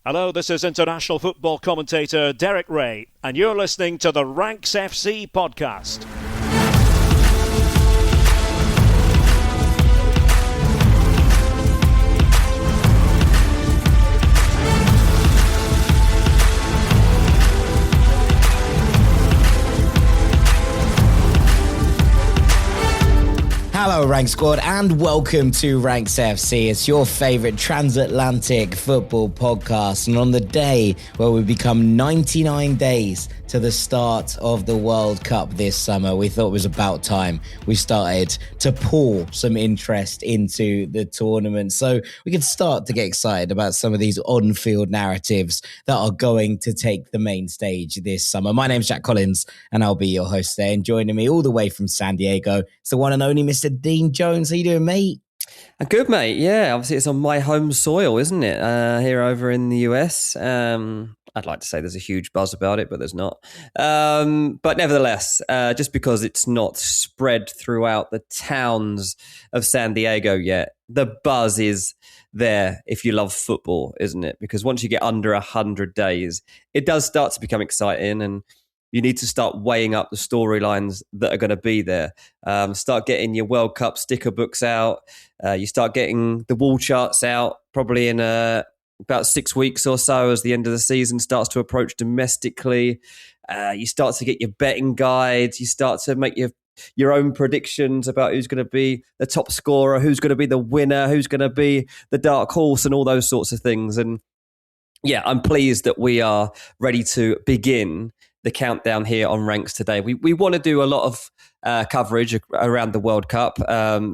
Hello, this is international football commentator Derek Ray, and you're listening to the Ranks FC podcast. Hello, Rank Squad, and welcome to Ranks FC. It's your favourite transatlantic football podcast. And on the day where we become 99 days to the start of the World Cup this summer, we thought it was about time we started to pour some interest into the tournament so we could start to get excited about some of these on-field narratives that are going to take the main stage this summer. My name's Jack Collins, and I'll be your host today. And joining me all the way from San Diego, it's the one and only Mr. Dean Jones. How you doing, mate? I'm good, mate. Yeah, obviously it's on my home soil, isn't it? Here over in the US. I'd like to say there's a huge buzz about it, but there's not. But nevertheless, just because it's not spread throughout the towns of San Diego yet, the buzz is there if you love football, isn't it? Because once you get under 100 days, it does start to become exciting, and you need to start weighing up the storylines that are going to be there. Start getting your World Cup sticker books out. You start getting the wall charts out probably in about 6 weeks or so as the end of the season starts to approach domestically. You start to get your betting guides. You start to make your own predictions about who's going to be the top scorer, who's going to be the winner, who's going to be the dark horse, and all those sorts of things. And yeah, I'm pleased that we are ready to begin the countdown here on Ranks today. We want to do a lot of coverage around the World Cup.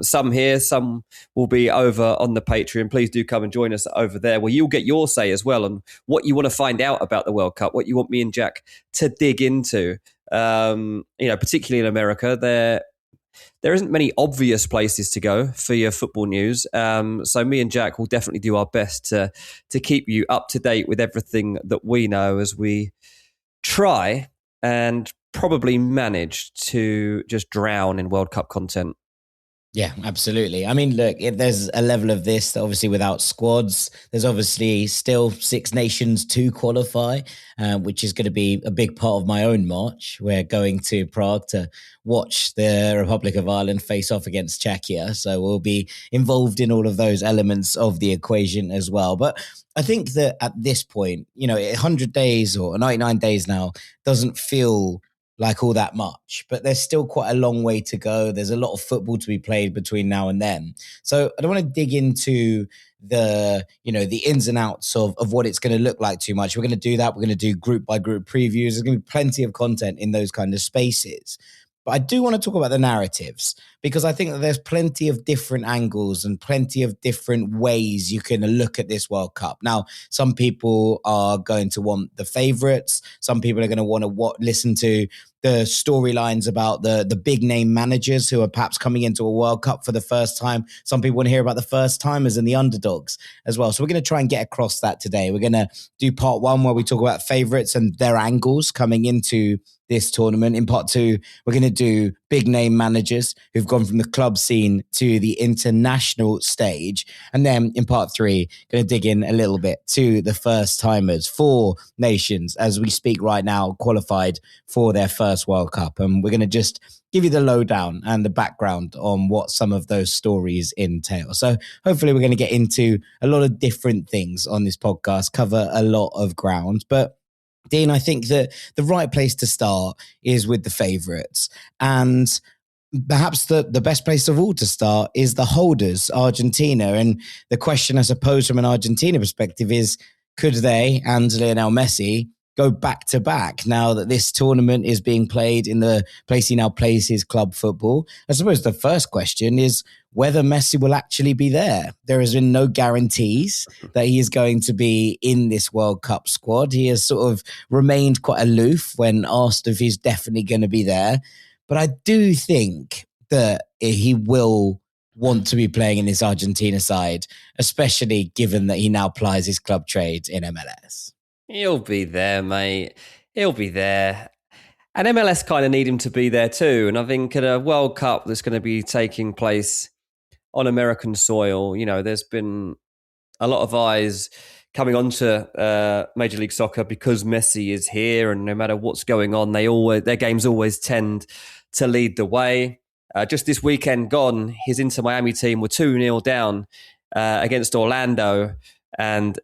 Some here, some will be over on the Patreon. Please do come and join us over there, where you'll get your say as well on what you want to find out about the World Cup, what you want me and Jack to dig into. Particularly in America, there isn't many obvious places to go for your football news. So me and Jack will definitely do our best to keep you up to date with everything that we know as we try and probably manage to just drown in World Cup content. Yeah, absolutely. I mean, look, there's a level of this that obviously without squads, there's obviously still 6 nations to qualify, which is going to be a big part of my own march. We're going to Prague to watch the Republic of Ireland face off against Czechia. So we'll be involved in all of those elements of the equation as well. But I think that at this point, 100 days or 99 days now doesn't feel like all that much, but there's still quite a long way to go. There's a lot of football to be played between now and then. So I don't want to dig into the ins and outs of what it's going to look like too much. We're going to do that. We're going to do group by group previews. There's going to be plenty of content in those kind of spaces. But I do want to talk about the narratives, because I think that there's plenty of different angles and plenty of different ways you can look at this World Cup. Now, some people are going to want the favourites. Some people are going to want to listen to the storylines about the big name managers who are perhaps coming into a World Cup for the first time. Some people want to hear about the first timers and the underdogs as well. So we're going to try and get across that today. We're going to do part 1 where we talk about favourites and their angles coming into this tournament. In part 2, we're going to do big name managers who've gone from the club scene to the international stage. And then in part 3, going to dig in a little bit to the first timers, 4 nations as we speak right now, qualified for their first World Cup. And we're going to just give you the lowdown and the background on what some of those stories entail. So hopefully we're going to get into a lot of different things on this podcast, cover a lot of ground. But Dean, I think that the right place to start is with the favourites. And perhaps the best place of all to start is the holders, Argentina. And the question, I suppose, from an Argentina perspective is, could they and Lionel Messi go back to back now that this tournament is being played in the place he now plays his club football? I suppose the first question is whether Messi will actually be there. There has been no guarantees that he is going to be in this World Cup squad. He has sort of remained quite aloof when asked if he's definitely going to be there. But I do think that he will want to be playing in this Argentina side, especially given that he now plies his club trade in MLS. He'll be there, mate. He'll be there. And MLS kind of need him to be there too. And I think at a World Cup that's going to be taking place on American soil, there's been a lot of eyes coming onto Major League Soccer because Messi is here, and no matter what's going on, their games always tend to lead the way. Just this weekend gone, his Inter Miami team were 2-0 down against Orlando, and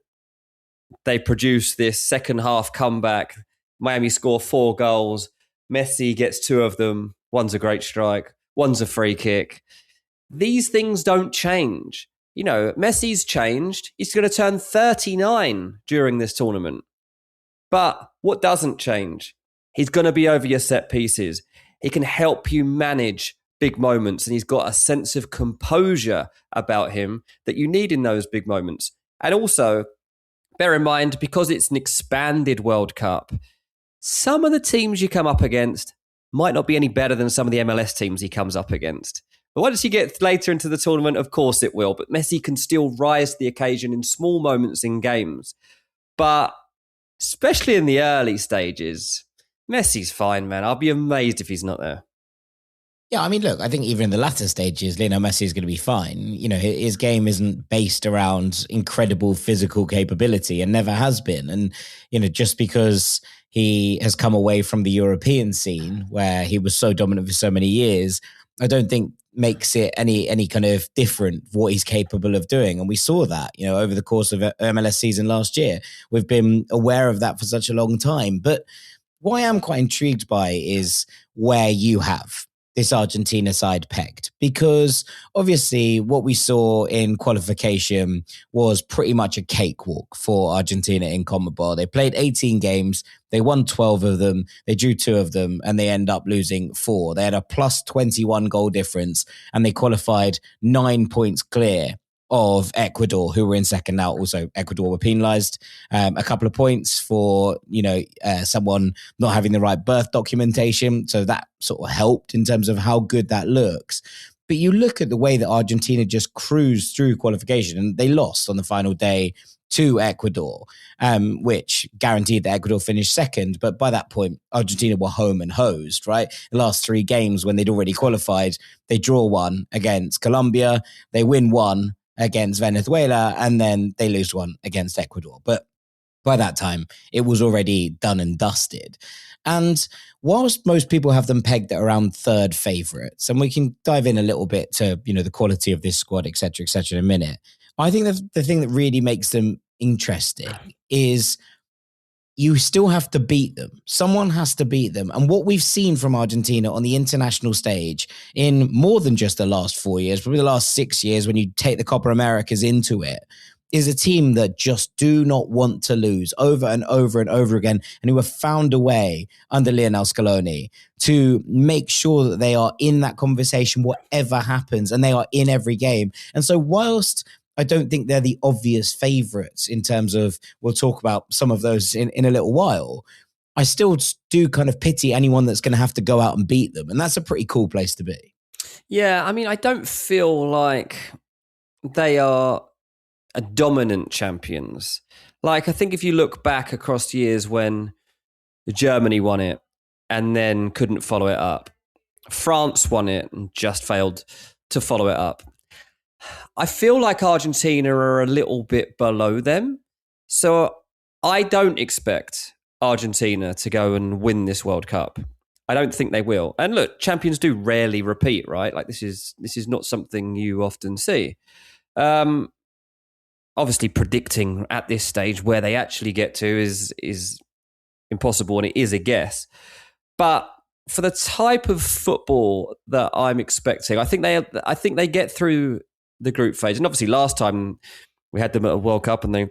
they produced this second half comeback. Miami score 4 goals. Messi gets 2 of them. One's a great strike. One's a free kick. These things don't change. You know, Messi's changed. He's going to turn 39 during this tournament. But what doesn't change? He's going to be over your set pieces. He can help you manage big moments, and he's got a sense of composure about him that you need in those big moments. And also, bear in mind, because it's an expanded World Cup, some of the teams you come up against might not be any better than some of the MLS teams he comes up against. But once you get later into the tournament, of course it will. But Messi can still rise to the occasion in small moments in games. But especially in the early stages, Messi's fine, man. I'll be amazed if he's not there. Yeah, I mean, look, I think even in the latter stages, Lionel Messi is going to be fine. You know, his game isn't based around incredible physical capability and never has been. And, you know, just because he has come away from the European scene where he was so dominant for so many years, I don't think makes it any kind of different what he's capable of doing. And we saw that, you know, over the course of MLS season last year. We've been aware of that for such a long time. But what I am quite intrigued by is where you have this Argentina side pegged, because obviously what we saw in qualification was pretty much a cakewalk for Argentina in CONMEBOL. They played 18 games, they won 12 of them, they drew 2 of them, and they end up losing 4. They had a plus 21 goal difference, and they qualified 9 points clear of Ecuador, who were in second now. Also, Ecuador were penalised a couple of points for, you know, someone not having the right birth documentation. So that sort of helped in terms of how good that looks. But you look at the way that Argentina just cruised through qualification, and they lost on the final day to Ecuador, which guaranteed that Ecuador finished second. But by that point, Argentina were home and hosed, right? The last 3 games when they'd already qualified, they draw 1 against Colombia, they win 1 against Venezuela, and then they lose 1 against Ecuador. But by that time, it was already done and dusted. And whilst most people have them pegged at around third favourites, and we can dive in a little bit to, you know, the quality of this squad, et cetera, in a minute, I think the thing that really makes them interesting is you still have to beat them. Someone has to beat them. And what we've seen from Argentina on the international stage in more than just the last 4 years, probably the last 6 years when you take the Copa Americas into it, is a team that just do not want to lose over and over and over again, and who have found a way under Lionel Scaloni to make sure that they are in that conversation, whatever happens, and they are in every game. And so whilst I don't think they're the obvious favourites in terms of, we'll talk about some of those in a little while, I still do kind of pity anyone that's going to have to go out and beat them. And that's a pretty cool place to be. Yeah, I mean, I don't feel like they are a dominant champions. Like, I think if you look back across years when Germany won it and then couldn't follow it up, France won it and just failed to follow it up, I feel like Argentina are a little bit below them. So I don't expect Argentina to go and win this World Cup. I don't think they will. And look, champions do rarely repeat, right? Like this is not something you often see. Obviously, predicting at this stage where they actually get to is impossible, and it is a guess. But for the type of football that I'm expecting, I think they get through the group phase. And obviously, last time we had them at a World Cup, and they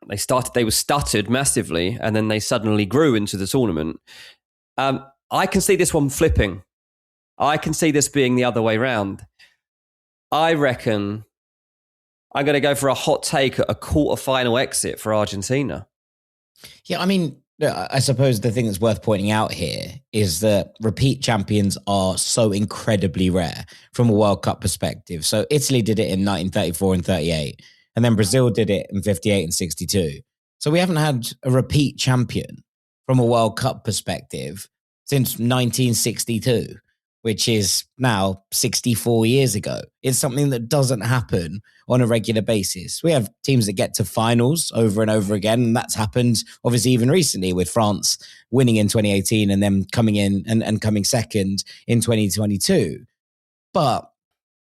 were stuttered massively, and then they suddenly grew into the tournament. I can see this one flipping. I can see this being the other way round. I reckon I'm going to go for a hot take at a quarterfinal exit for Argentina. Yeah, I mean, I suppose the thing that's worth pointing out here is that repeat champions are so incredibly rare from a World Cup perspective. So Italy did it in 1934 and 38, and then Brazil did it in 58 and 62. So we haven't had a repeat champion from a World Cup perspective since 1962, which is now 64 years ago. It's something that doesn't happen on a regular basis. We have teams that get to finals over and over again, and that's happened obviously even recently with France winning in 2018 and then coming in and coming second in 2022. But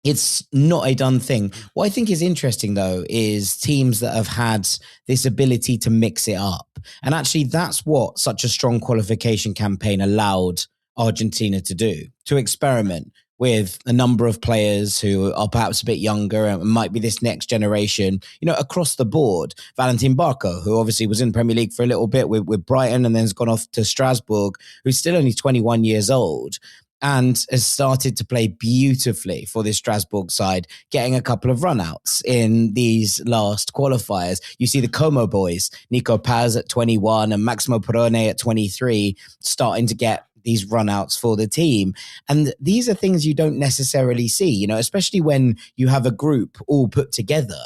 it's not a done thing. What I think is interesting, though, is teams that have had this ability to mix it up. And actually, that's what such a strong qualification campaign allowed Argentina to do, to experiment with a number of players who are perhaps a bit younger and might be this next generation, across the board. Valentin Barco, who obviously was in Premier League for a little bit with Brighton and then has gone off to Strasbourg, who's still only 21 years old, and has started to play beautifully for this Strasbourg side, getting a couple of runouts in these last qualifiers. You see the Como boys, Nico Paz at 21 and Maximo Perrone at 23, starting to get these runouts for the team. And these are things you don't necessarily see, especially when you have a group all put together,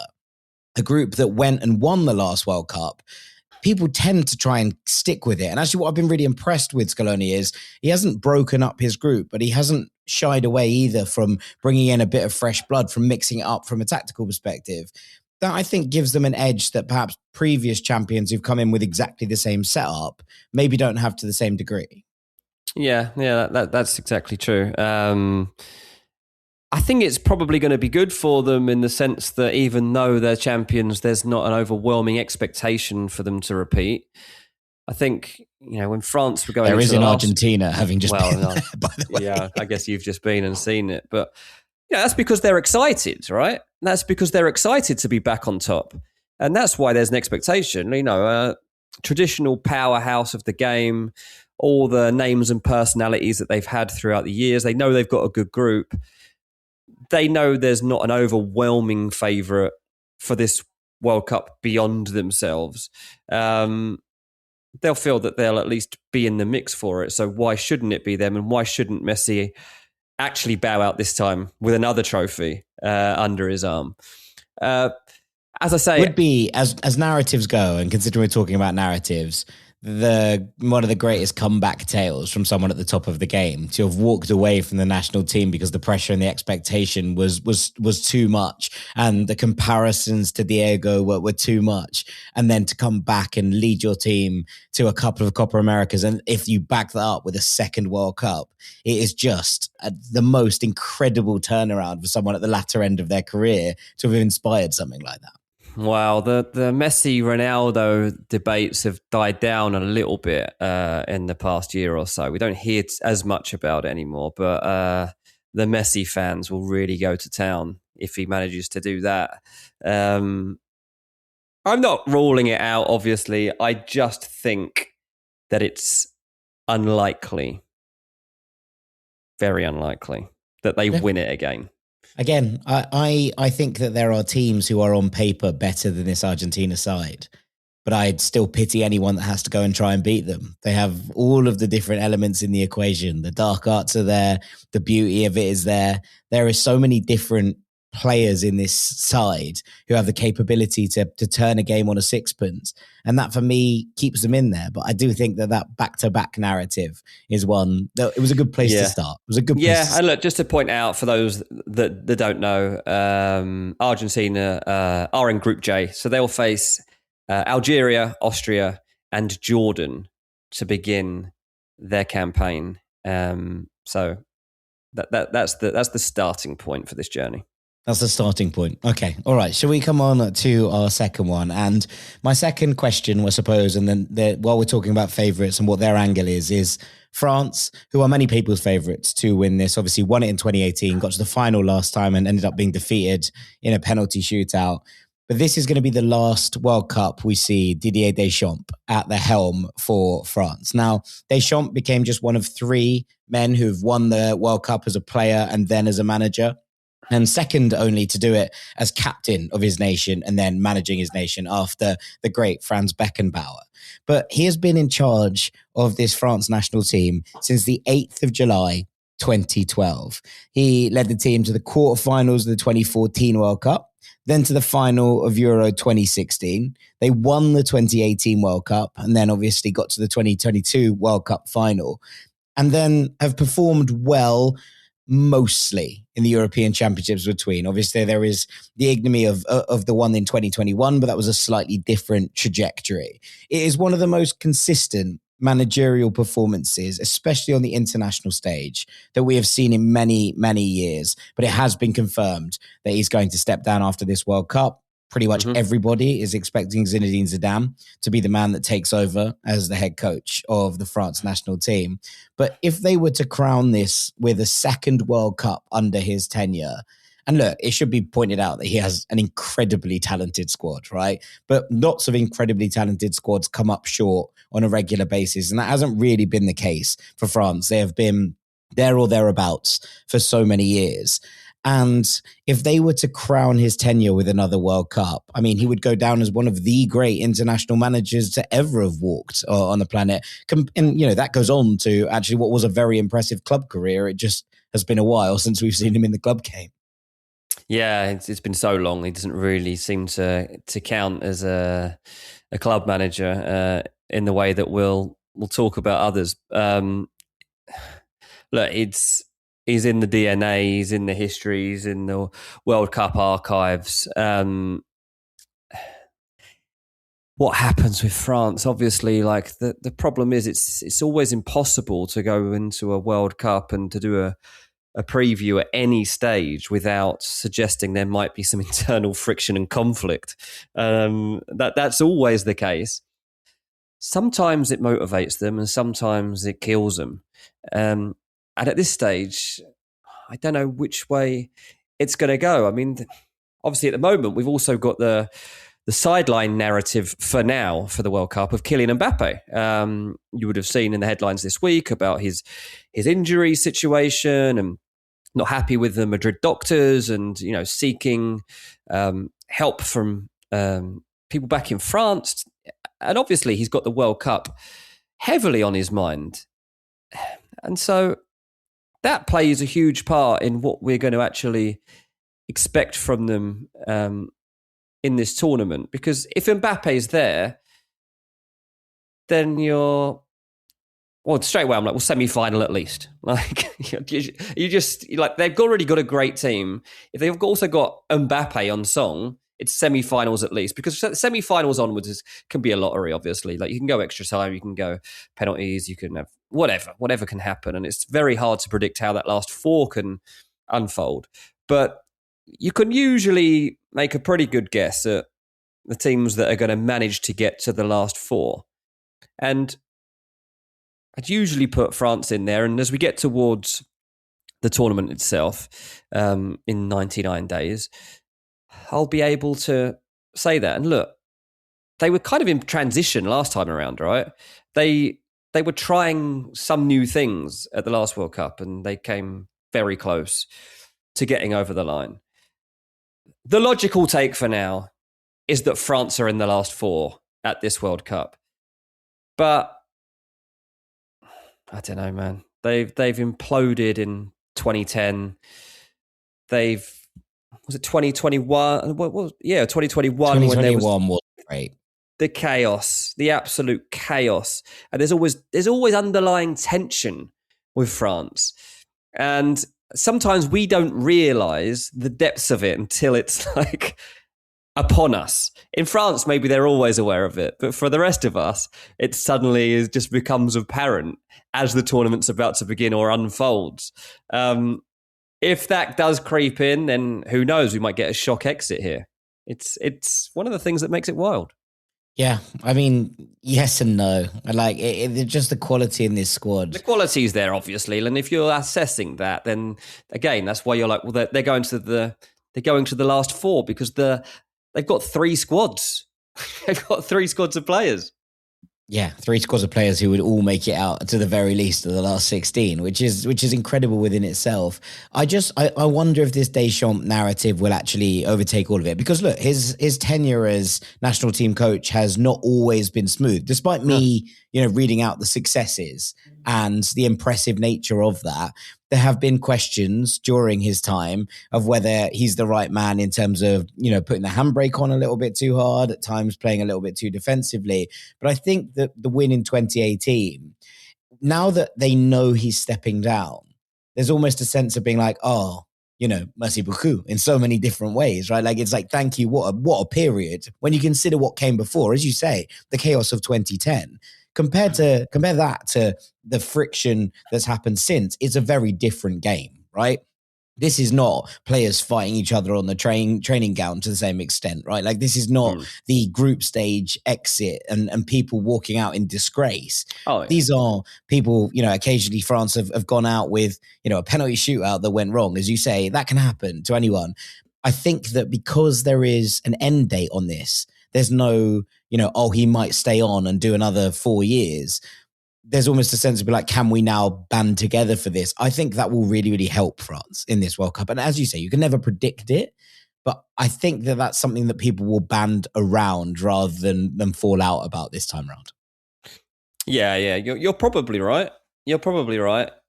a group that went and won the last World Cup. People tend to try and stick with it. And actually what I've been really impressed with Scaloni is he hasn't broken up his group, but he hasn't shied away either from bringing in a bit of fresh blood, from mixing it up from a tactical perspective. That I think gives them an edge that perhaps previous champions who've come in with exactly the same setup maybe don't have to the same degree. Yeah, that's exactly true. I think it's probably going to be good for them in the sense that even though they're champions, there's not an overwhelming expectation for them to repeat. I think, when France were going... There is in Argentina, having just been there, by the way. Yeah, I guess you've just been and seen it. But that's because they're excited, right? That's because they're excited to be back on top. And that's why there's an expectation. Traditional powerhouse of the game, all the names and personalities that they've had throughout the years. They know they've got a good group. They know there's not an overwhelming favourite for this World Cup beyond themselves. They'll feel that they'll at least be in the mix for it. So why shouldn't it be them? And why shouldn't Messi actually bow out this time with another trophy under his arm? As I say... Would be, as narratives go, and considering we're talking about narratives, one of the greatest comeback tales from someone at the top of the game to have walked away from the national team because the pressure and the expectation was too much, and the comparisons to Diego were too much, and then to come back and lead your team to a couple of Copa Americas, and if you back that up with a second World Cup, it is just the most incredible turnaround for someone at the latter end of their career to have inspired something like that. Wow, the Messi-Ronaldo debates have died down a little bit in the past year or so. We don't hear as much about it anymore, but the Messi fans will really go to town if he manages to do that. I'm not ruling it out, obviously. I just think that it's unlikely, very unlikely, that they win it again. Again, I think that there are teams who are on paper better than this Argentina side, but I'd still pity anyone that has to go and try and beat them. They have all of the different elements in the equation. The dark arts are there. The beauty of it is there. There are so many different players in this side who have the capability to turn a game on a sixpence. And that, for me, keeps them in there. But I do think that back-to-back narrative is one that it was a good place to start. It was a good place to start. And look, just to point out for those that don't know, Argentina are in Group J. So they'll face Algeria, Austria, and Jordan to begin their campaign. So that's the starting point for this journey. That's the starting point. Okay. All right. Shall we come on to our second one? And my second question, I suppose, and then while we're talking about favourites and what their angle is France, who are many people's favourites to win this, obviously won it in 2018, got to the final last time and ended up being defeated in a penalty shootout. But this is going to be the last World Cup we see Didier Deschamps at the helm for France. Now, Deschamps became just one of three men who've won the World Cup as a player and then as a manager, and second only to do it as captain of his nation and then managing his nation after the great Franz Beckenbauer. But he has been in charge of this France national team since the 8th of July, 2012. He led the team to the quarterfinals of the 2014 World Cup, then to the final of Euro 2016. They won the 2018 World Cup and then obviously got to the 2022 World Cup final, and then have performed well mostly in the European Championships between. Obviously, there is the ignominy of the one in 2021, but that was a slightly different trajectory. It is one of the most consistent managerial performances, especially on the international stage, that we have seen in many, many years. But it has been confirmed that he's going to step down after this World Cup. Pretty much everybody is expecting Zinedine Zidane to be the man that takes over as the head coach of the France national team. But if they were to crown this with a second World Cup under his tenure, and look, it should be pointed out that he has an incredibly talented squad, right? But lots of incredibly talented squads come up short on a regular basis. And that hasn't really been the case for France. They have been there or thereabouts for so many years. And if they were to crown his tenure with another World Cup, I mean, he would go down as one of the great international managers to ever have walked on the planet. And, you know, that goes on to actually what was a very impressive club career. It just has been a while since we've seen him in the club game. Yeah, it's been so long. He doesn't really seem to count as a club manager in the way that we'll talk about others. Look, he's in the DNA, he's in the history, he's in the World Cup archives. What happens with France? Obviously, like the problem is it's always impossible to go into a World Cup and to do a preview at any stage without suggesting there might be some internal friction and conflict. That's always the case. Sometimes it motivates them and sometimes it kills them. And at this stage, I don't know which way it's going to go. I mean, obviously at the moment, we've also got the sideline narrative for now for the World Cup of Kylian Mbappe. You would have seen in the headlines this week about his injury situation and not happy with the Madrid doctors and, you know, seeking help from people back in France. And obviously he's got the World Cup heavily on his mind. And so that plays a huge part in what we're going to actually expect from them in this tournament. Because if Mbappe's there, then straight away I'm like, well, semi-final at least. Like you just like they've already got a great team. If they've also got Mbappe on song, it's semi-finals at least, because semi-finals onwards can be a lottery, obviously. Like you can go extra time, you can go penalties, you can have whatever can happen. And it's very hard to predict how that last four can unfold. But you can usually make a pretty good guess at the teams that are going to manage to get to the last four. And I'd usually put France in there. And as we get towards the tournament itself in 99 days, I'll be able to say that. And look, they were kind of in transition last time around, right? They were trying some new things at the last World Cup and they came very close to getting over the line. The logical take for now is that France are in the last four at this World Cup. But I don't know, man. They've imploded in 2010. Was it 2021? 2021. 2021 was great. The chaos, the absolute chaos. And there's always underlying tension with France. And sometimes we don't realize the depths of it until it's like upon us. In France, maybe they're always aware of it. But for the rest of us, it suddenly just becomes apparent as the tournament's about to begin or unfolds. If that does creep in, then who knows? We might get a shock exit here. It's one of the things that makes it wild. Yeah, I mean, yes and no. Like just the quality in this squad. The quality is there, obviously, and if you're assessing that, then again, that's why you're like, well, they're going to the last four because they've got three squads. They've got three squads of players. Yeah, three squads of players who would all make it out to the very least of the last 16, which is incredible within itself. I wonder if this Deschamps narrative will actually overtake all of it. Because look, his tenure as national team coach has not always been smooth, despite me, reading out the successes and the impressive nature of that. There have been questions during his time of whether he's the right man in terms of, putting the handbrake on a little bit too hard, at times playing a little bit too defensively. But I think that the win in 2018, now that they know he's stepping down, there's almost a sense of being like, oh, merci beaucoup in so many different ways, right? Like, it's like, thank you. What a period. When you consider what came before, as you say, the chaos of 2010, compare that to the friction that's happened since, it's a very different game, right? This is not players fighting each other on the training ground to the same extent, right? Like, this is not the group stage exit and people walking out in disgrace. Oh, yeah. These are people, occasionally France have gone out with, a penalty shootout that went wrong. As you say, that can happen to anyone. I think that because there is an end date on this, there's no, he might stay on and do another 4 years. There's almost a sense of be like, can we now band together for this? I think that will really, really help France in this World Cup. And as you say, you can never predict it, but I think that that's something that people will band around rather than fall out about this time around. Yeah. You're probably right.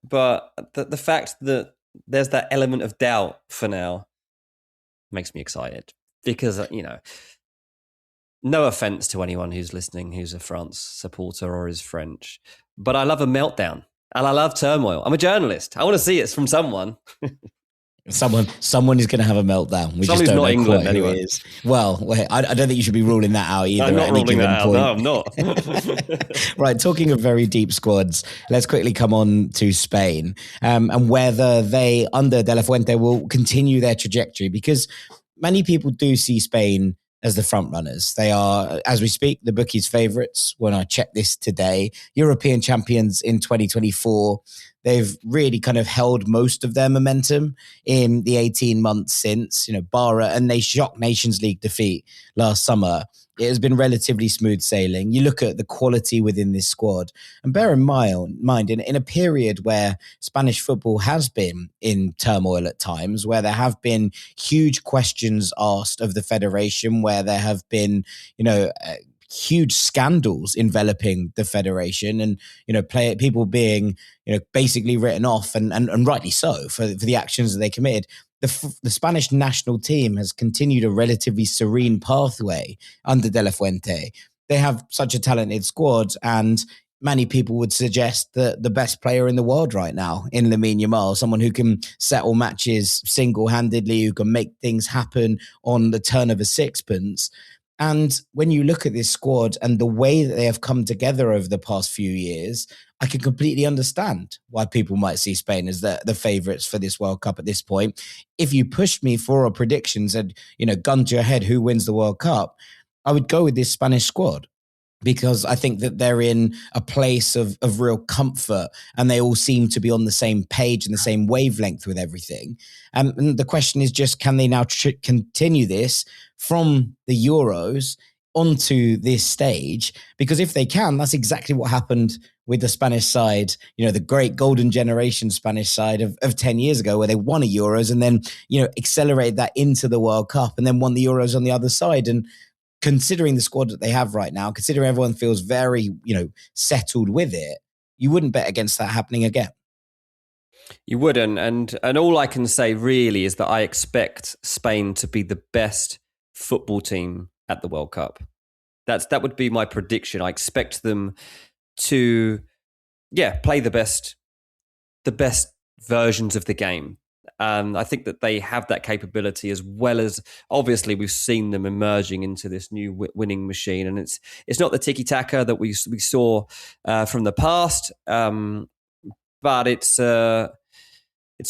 But the fact that there's that element of doubt for now makes me excited because, no offense to anyone who's listening who's a France supporter or is French, but I love a meltdown and I love turmoil. I'm a journalist. I want to see it from someone. Someone is going to have a meltdown. We just don't know England, quite who it is. Well, I don't think you should be ruling that out either. I'm not ruling that out. No, I'm not. Right, talking of very deep squads, let's quickly come on to Spain and whether they, under De La Fuente, will continue their trajectory, because many people do see Spain as the front runners. They are, as we speak, the bookies' favourites. When I checked this today, European champions in 2024. They've really kind of held most of their momentum in the 18 months since, bar and they shocked Nations League defeat last summer. It has been relatively smooth sailing. You look at the quality within this squad and bear in mind, in a period where Spanish football has been in turmoil at times, where there have been huge questions asked of the federation, where there have been, huge scandals enveloping the federation and, people being, basically written off and rightly so for the actions that they committed. The Spanish national team has continued a relatively serene pathway under De La Fuente. They have such a talented squad, and many people would suggest that the best player in the world right now in Lamine Yamal, someone who can settle matches single-handedly, who can make things happen on the turn of a sixpence. And when you look at this squad and the way that they have come together over the past few years, I can completely understand why people might see Spain as the favourites for this World Cup at this point. If you pushed me for a prediction, said, gun to your head, who wins the World Cup, I would go with this Spanish squad, because I think that they're in a place of real comfort and they all seem to be on the same page and the same wavelength with everything. And the question is just, can they now continue this from the Euros onto this stage? Because if they can, that's exactly what happened with the Spanish side, the great golden generation Spanish side of 10 years ago, where they won a Euros and then, accelerated that into the World Cup and then won the Euros on the other side. And considering the squad that they have right now, considering everyone feels very, settled with it, you wouldn't bet against that happening again. You wouldn't. And all I can say really is that I expect Spain to be the best football team at the World Cup. That would be my prediction. I expect them to, play the best versions of the game. I think that they have that capability, as well as obviously we've seen them emerging into this new winning machine. And it's not the tiki-taka that we saw from the past, but it's a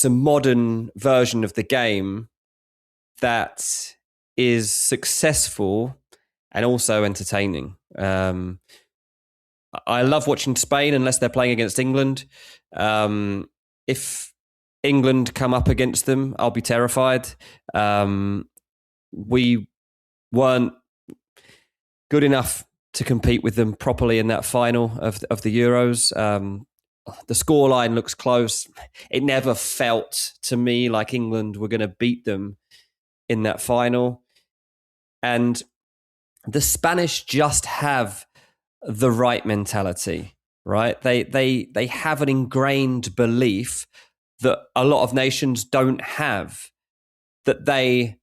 modern version of the game that is successful and also entertaining. I love watching Spain unless they're playing against England. If England come up against them, I'll be terrified. We weren't good enough to compete with them properly in that final of the Euros. The scoreline looks close. It never felt to me like England were going to beat them in that final. And the Spanish just have the right mentality, right? They have an ingrained belief that a lot of nations don't have, that they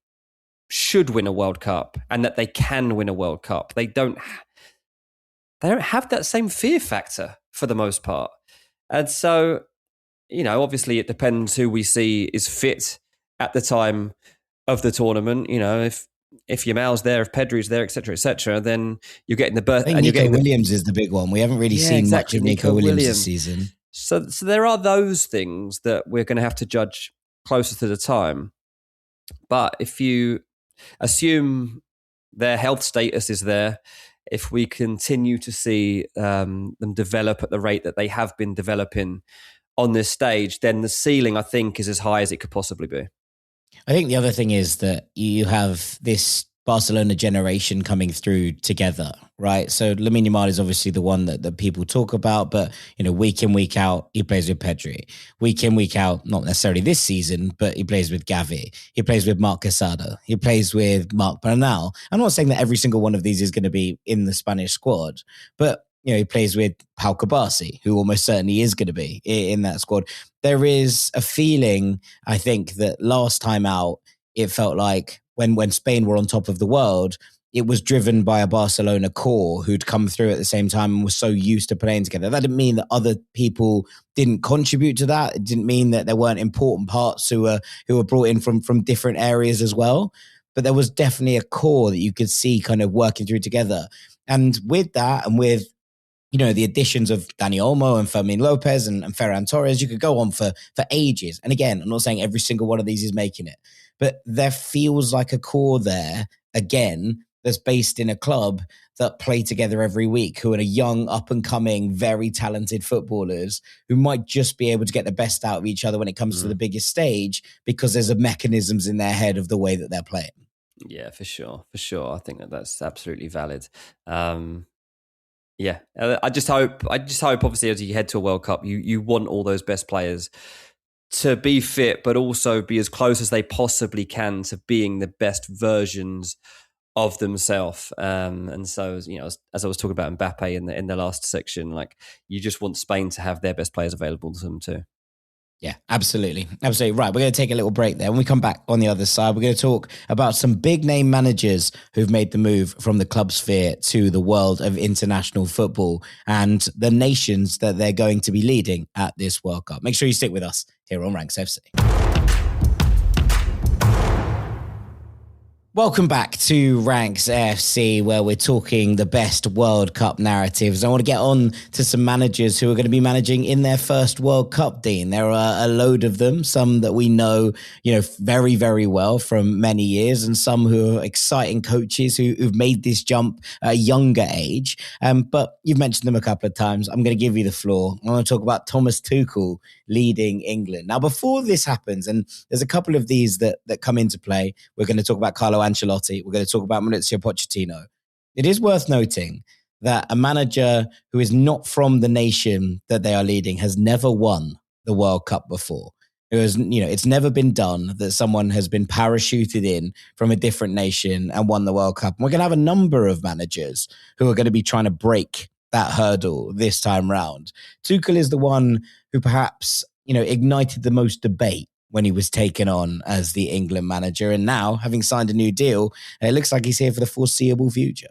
should win a World Cup and that they can win a World Cup. They don't have that same fear factor for the most part. And so obviously it depends who we see is fit at the time of the tournament. If Yamal's there, if Pedri's there, etc., then you're getting the birth. I think And you're Nico getting Williams is the big one. We haven't really seen much of Nico Williams this season. So there are those things that we're going to have to judge closer to the time. But if you assume their health status is there, if we continue to see them develop at the rate that they have been developing on this stage, then the ceiling, I think, is as high as it could possibly be. I think the other thing is that you have this Barcelona generation coming through together, right? So Lamine Yamal is obviously the one that people talk about, but week in, week out, he plays with Pedri. Week in, week out, not necessarily this season, but he plays with Gavi. He plays with Marc Casado. He plays with Marc Bernal. I'm not saying that every single one of these is going to be in the Spanish squad, but he plays with Pau Kabasi, who almost certainly is going to be in that squad. There is a feeling, I think, that last time out, it felt like when Spain were on top of the world, it was driven by a Barcelona core who'd come through at the same time and was so used to playing together. That didn't mean that other people didn't contribute to that. It didn't mean that there weren't important parts who were brought in from different areas as well. But there was definitely a core that you could see kind of working through together. And with that, and with the additions of Dani Olmo and Fermin Lopez and Ferran Torres, you could go on for ages. And again, I'm not saying every single one of these is making it, but there feels like a core there, again, that's based in a club that play together every week, who are young, up-and-coming, very talented footballers who might just be able to get the best out of each other when it comes to the biggest stage because there's mechanisms in their head of the way that they're playing. Yeah, for sure. I think that's absolutely valid. Yeah, I just hope. Obviously, as you head to a World Cup, you want all those best players to be fit, but also be as close as they possibly can to being the best versions of themselves. And so, as I was talking about Mbappe in the last section, like you just want Spain to have their best players available to them too. Yeah, absolutely. Absolutely. Right. We're going to take a little break there. When we come back on the other side, we're going to talk about some big name managers who've made the move from the club sphere to the world of international football and the nations that they're going to be leading at this World Cup. Make sure you stick with us here on Ranks FC. Welcome back to Ranks FC, where we're talking the best World Cup narratives. I want to get on to some managers who are going to be managing in their first World Cup, Dean. There are a load of them, some that we know, very, very well from many years, and some who are exciting coaches who've made this jump at a younger age. But you've mentioned them a couple of times. I'm going to give you the floor. I want to talk about Thomas Tuchel leading England. Now, before this happens, and there's a couple of these that come into play, we're going to talk about Carlo Ancelotti. We're going to talk about Mauricio Pochettino. It is worth noting that a manager who is not from the nation that they are leading has never won the World Cup before. It's never been done that someone has been parachuted in from a different nation and won the World Cup. And we're going to have a number of managers who are going to be trying to break that hurdle this time round. Tuchel is the one who perhaps, ignited the most debate when he was taken on as the England manager. And now, having signed a new deal, it looks like he's here for the foreseeable future.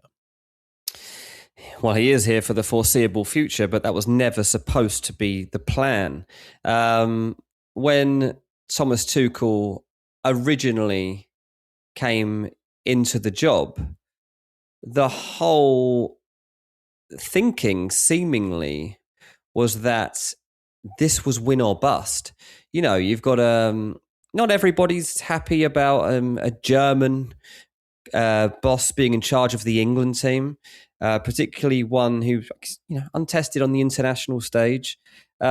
Well, he is here for the foreseeable future, but that was never supposed to be the plan. When Thomas Tuchel originally came into the job, the whole thinking seemingly was that this was win or bust. You've got not everybody's happy about a German boss being in charge of the England team, particularly one who's untested on the international stage. There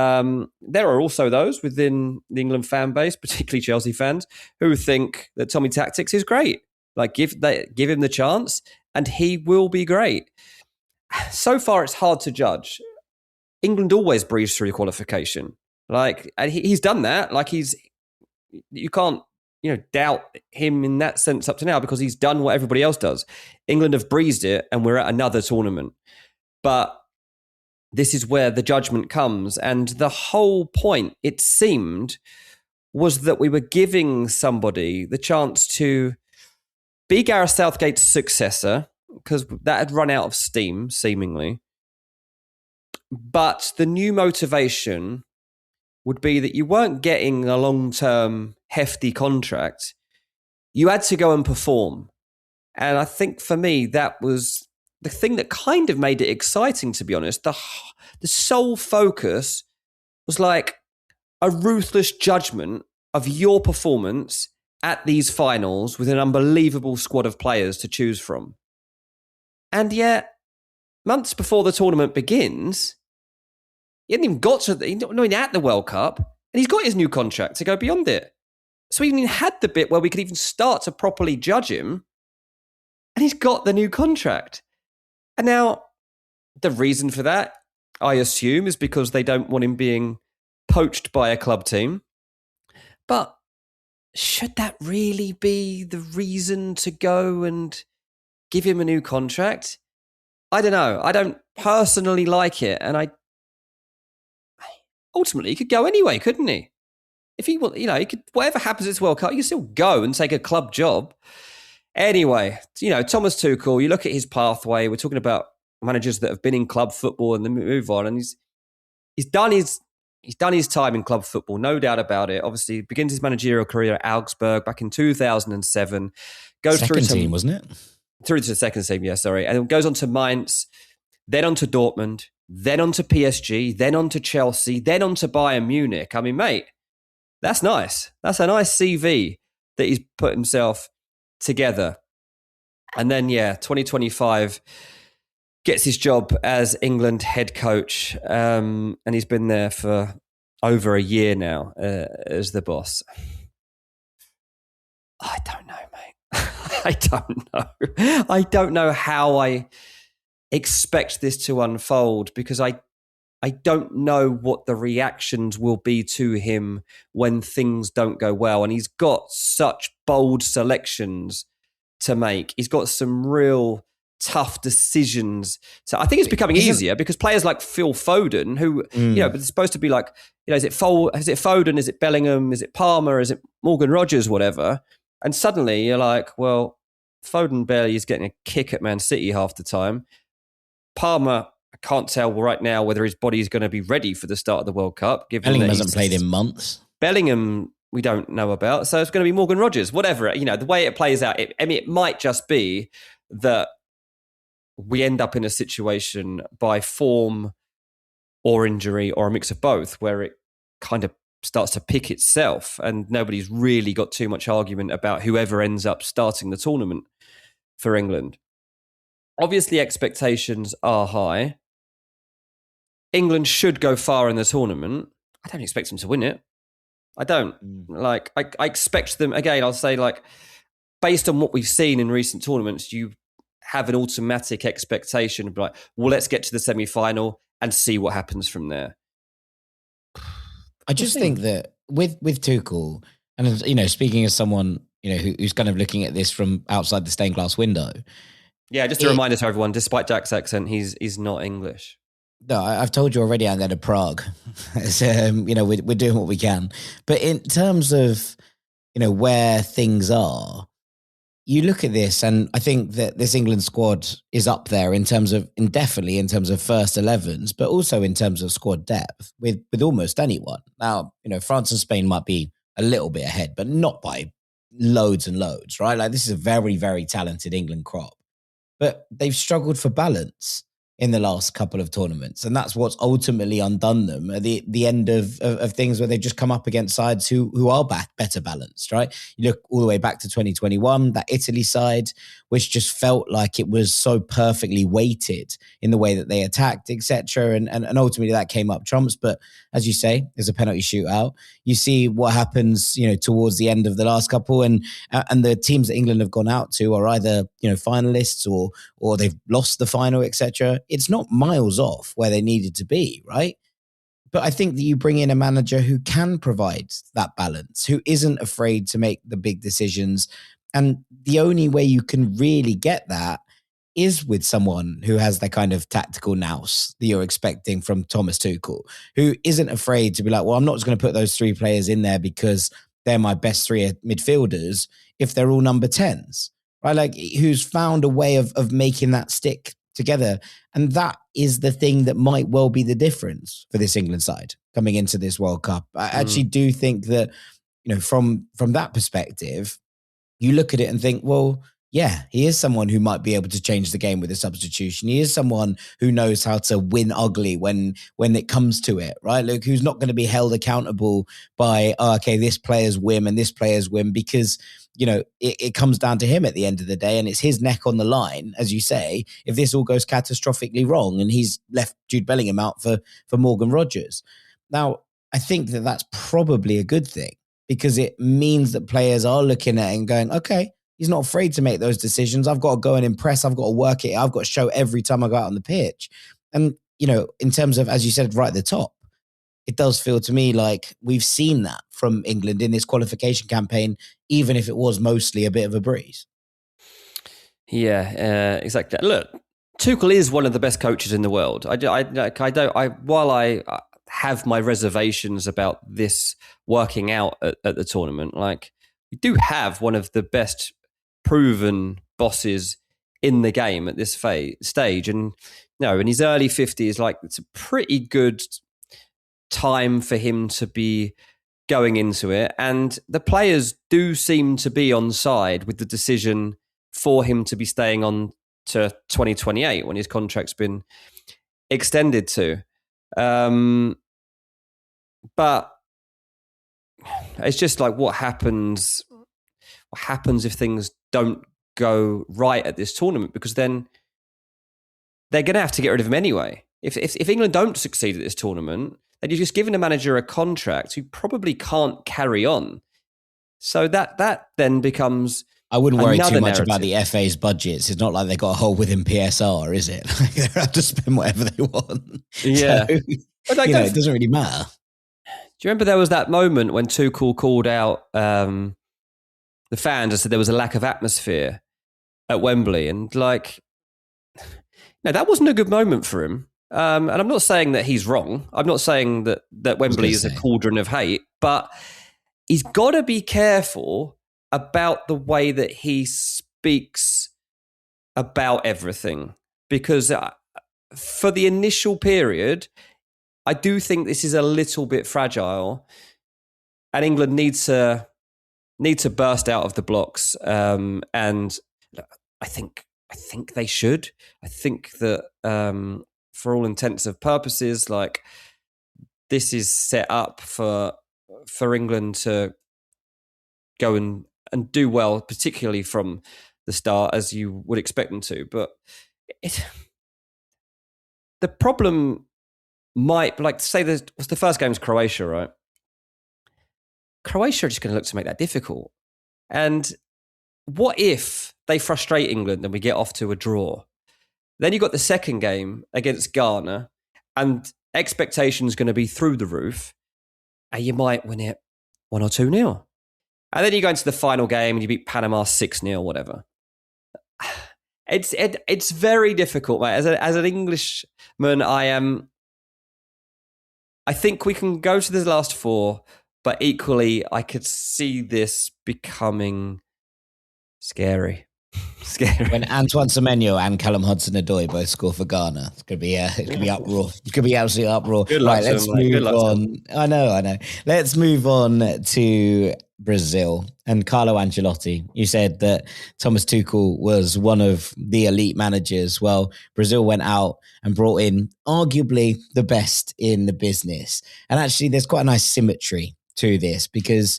are also those within the England fan base, particularly Chelsea fans, who think that Tommy Tactics is great. Like give him the chance, and he will be great. So far, it's hard to judge. England always breeze through qualification. And he's done that. You can't, doubt him in that sense up to now because he's done what everybody else does. England have breezed it and we're at another tournament. But this is where the judgment comes. And the whole point, it seemed, was that we were giving somebody the chance to be Gareth Southgate's successor because that had run out of steam, seemingly. But the new motivation would be that you weren't getting a long-term hefty contract. You had to go and perform. And I think for me, that was the thing that kind of made it exciting, to be honest. The sole focus was like a ruthless judgment of your performance at these finals with an unbelievable squad of players to choose from. And yet, months before the tournament begins, he hadn't even got to, he's not even at the World Cup, and he's got his new contract to go beyond it. So we even had the bit where we could even start to properly judge him, and he's got the new contract. And now, the reason for that, I assume, is because they don't want him being poached by a club team. But should that really be the reason to go and give him a new contract? I don't know. I don't personally like it, and ultimately, he could go anyway, couldn't he? If he want, he could, whatever happens at this World Cup, he can still go and take a club job. Anyway, Thomas Tuchel, you look at his pathway. We're talking about managers that have been in club football and then move on, and he's done his time in club football, no doubt about it. Obviously, begins his managerial career at Augsburg back in 2007. Goes second through team, wasn't it? Through to the second team, yeah, sorry. And goes on to Mainz, then on to Dortmund, then on to PSG, then on to Chelsea, then on to Bayern Munich. I mean, mate, that's nice. That's a nice CV that he's put himself together. And then, 2025 gets his job as England head coach. And he's been there for over a year now as the boss. I don't know, mate. I don't know. I don't know how I expect this to unfold, because I don't know what the reactions will be to him when things don't go well. And he's got such bold selections to make. He's got some real tough decisions. So I think it's becoming easier because players like Phil Foden, who, but it's supposed to be like, is it Foden? Is it Bellingham? Is it Palmer? Is it Morgan Rogers? Whatever. And suddenly you're like, well, Foden barely is getting a kick at Man City half the time. Palmer, I can't tell right now whether his body is going to be ready for the start of the World Cup. Bellingham hasn't played in months. Bellingham, we don't know about. So it's going to be Morgan Rogers, whatever. The way it plays out, it might just be that we end up in a situation by form or injury or a mix of both where it kind of starts to pick itself and nobody's really got too much argument about whoever ends up starting the tournament for England. Obviously, expectations are high. England should go far in the tournament. I don't expect them to win it. I don't. I expect them, again, I'll say, based on what we've seen in recent tournaments, you have an automatic expectation of well, let's get to the semi-final and see what happens from there. I just think that with Tuchel, and speaking as someone who's kind of looking at this from outside the stained glass window. Yeah, just a reminder to everyone, despite Jack's accent, he's not English. No, I've told you already I'm going to Prague. We're doing what we can. But in terms of, where things are, you look at this and I think that this England squad is up there definitely in terms of first 11s, but also in terms of squad depth with almost anyone. Now, France and Spain might be a little bit ahead, but not by loads and loads, right? This is a very, very talented England crop. But they've struggled for balance in the last couple of tournaments. And that's what's ultimately undone them at the end of things where they've just come up against sides who are better balanced, right? You look all the way back to 2021, that Italy side, which just felt like it was so perfectly weighted in the way that they attacked, etc. And ultimately that came up trumps. But as you say, there's a penalty shootout. You see what happens, towards the end of the last couple, and the teams that England have gone out to are either, finalists or they've lost the final, etc. It's not miles off where they needed to be, right? But I think that you bring in a manager who can provide that balance, who isn't afraid to make the big decisions. And the only way you can really get that is with someone who has the kind of tactical nous that you're expecting from Thomas Tuchel, who isn't afraid to be like, well, I'm not just going to put those three players in there because they're my best three midfielders if they're all number 10s, right? Who's found a way of making that stick together. And that is the thing that might well be the difference for this England side coming into this World Cup. I actually do think that, from that perspective, you look at it and think, well, yeah, he is someone who might be able to change the game with a substitution. He is someone who knows how to win ugly when it comes to it, right? Look, who's not going to be held accountable by, this player's whim and this player's whim, because, it comes down to him at the end of the day, and it's his neck on the line, as you say, if this all goes catastrophically wrong and he's left Jude Bellingham out for Morgan Rogers. Now, I think that that's probably a good thing, because it means that players are looking at it and going, okay, he's not afraid to make those decisions. I've got to go and impress. I've got to work it. I've got to show every time I go out on the pitch. And, in terms of, as you said, right at the top, it does feel to me like we've seen that from England in this qualification campaign, even if it was mostly a bit of a breeze. Yeah, exactly. Look, Tuchel is one of the best coaches in the world. While I have my reservations about this working out at the tournament, like, we do have one of the best proven bosses in the game at this stage. And, in his early 50s, like, it's a pretty good time for him to be going into it. And the players do seem to be on side with the decision for him to be staying on to 2028 when his contract's been extended to. But it's just like, what happens if things don't go right at this tournament? Because then they're going to have to get rid of him anyway. If England don't succeed at this tournament, then you're just giving a manager a contract who probably can't carry on. So that then becomes... I wouldn't worry too much about the FA's budgets. It's not like they got a hole within PSR, is it? They have to spend whatever they want. Yeah. So, it doesn't really matter. Do you remember there was that moment when Tuchel called out the fans and said there was a lack of atmosphere at Wembley? And that wasn't a good moment for him. And I'm not saying that he's wrong. I'm not saying that Wembley is a cauldron of hate, but he's got to be careful about the way that he speaks about everything. Because for the initial period, I do think this is a little bit fragile, and England needs to burst out of the blocks. And I think they should. I think that for all intents and purposes, like, this is set up for England to go and do well, particularly from the start, as you would expect them to. But the problem might, like, say the first game's Croatia, right? Croatia are just going to look to make that difficult. And what if they frustrate England and we get off to a draw? Then you've got the second game against Ghana, and expectations going to be through the roof, and you might win it 1 or 2-0. And then you go into the final game and you beat Panama 6-0, whatever. It's very difficult, mate. As an Englishman, I think we can go to the last 4, but equally, I could see this becoming scary. When Antoine Semenyo and Callum Hudson-Odoi both score for Ghana, it's gonna be uproar. It's gonna be absolute uproar. Good luck, right, let's move on. I know. Let's move on to Brazil and Carlo Ancelotti. You said that Thomas Tuchel was one of the elite managers. Well, Brazil went out and brought in arguably the best in the business. And actually, there's quite a nice symmetry to this, because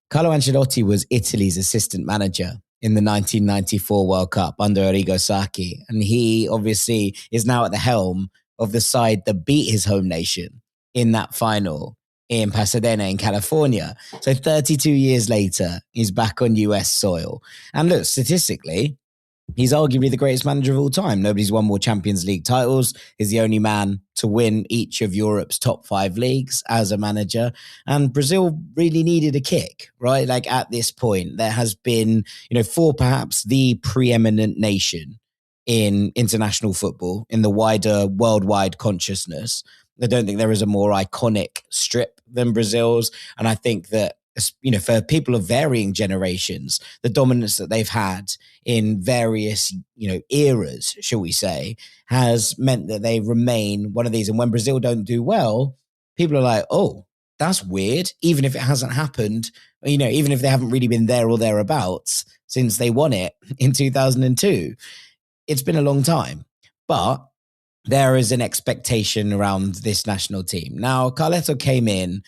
Carlo Ancelotti was Italy's assistant manager in the 1994 World Cup under Arrigo Sacchi. And he obviously is now at the helm of the side that beat his home nation in that final in Pasadena in California. So 32 years later, he's back on US soil. And look, statistically, he's arguably the greatest manager of all time. Nobody's won more Champions League titles. He's the only man to win each of Europe's top 5 leagues as a manager. And Brazil really needed a kick, right? Like, at this point, there has been, for perhaps the preeminent nation in international football, in the wider worldwide consciousness, I don't think there is a more iconic strip than Brazil's. And I think that for people of varying generations, the dominance that they've had in various, eras, shall we say, has meant that they remain one of these. And when Brazil don't do well, people are like, oh, that's weird. Even if it hasn't happened, even if they haven't really been there or thereabouts since they won it in 2002, it's been a long time. But there is an expectation around this national team. Now, Carleto came in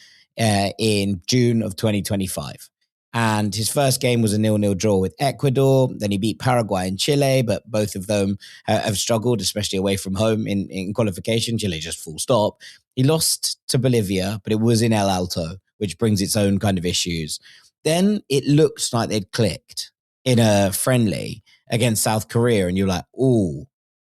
June of 2025. And his first game was a 0-0 draw with Ecuador. Then he beat Paraguay and Chile, but both of them have struggled, especially away from home in qualification. Chile just full stop. He lost to Bolivia, but it was in El Alto, which brings its own kind of issues. Then it looks like they'd clicked in a friendly against South Korea. And you're like, oh,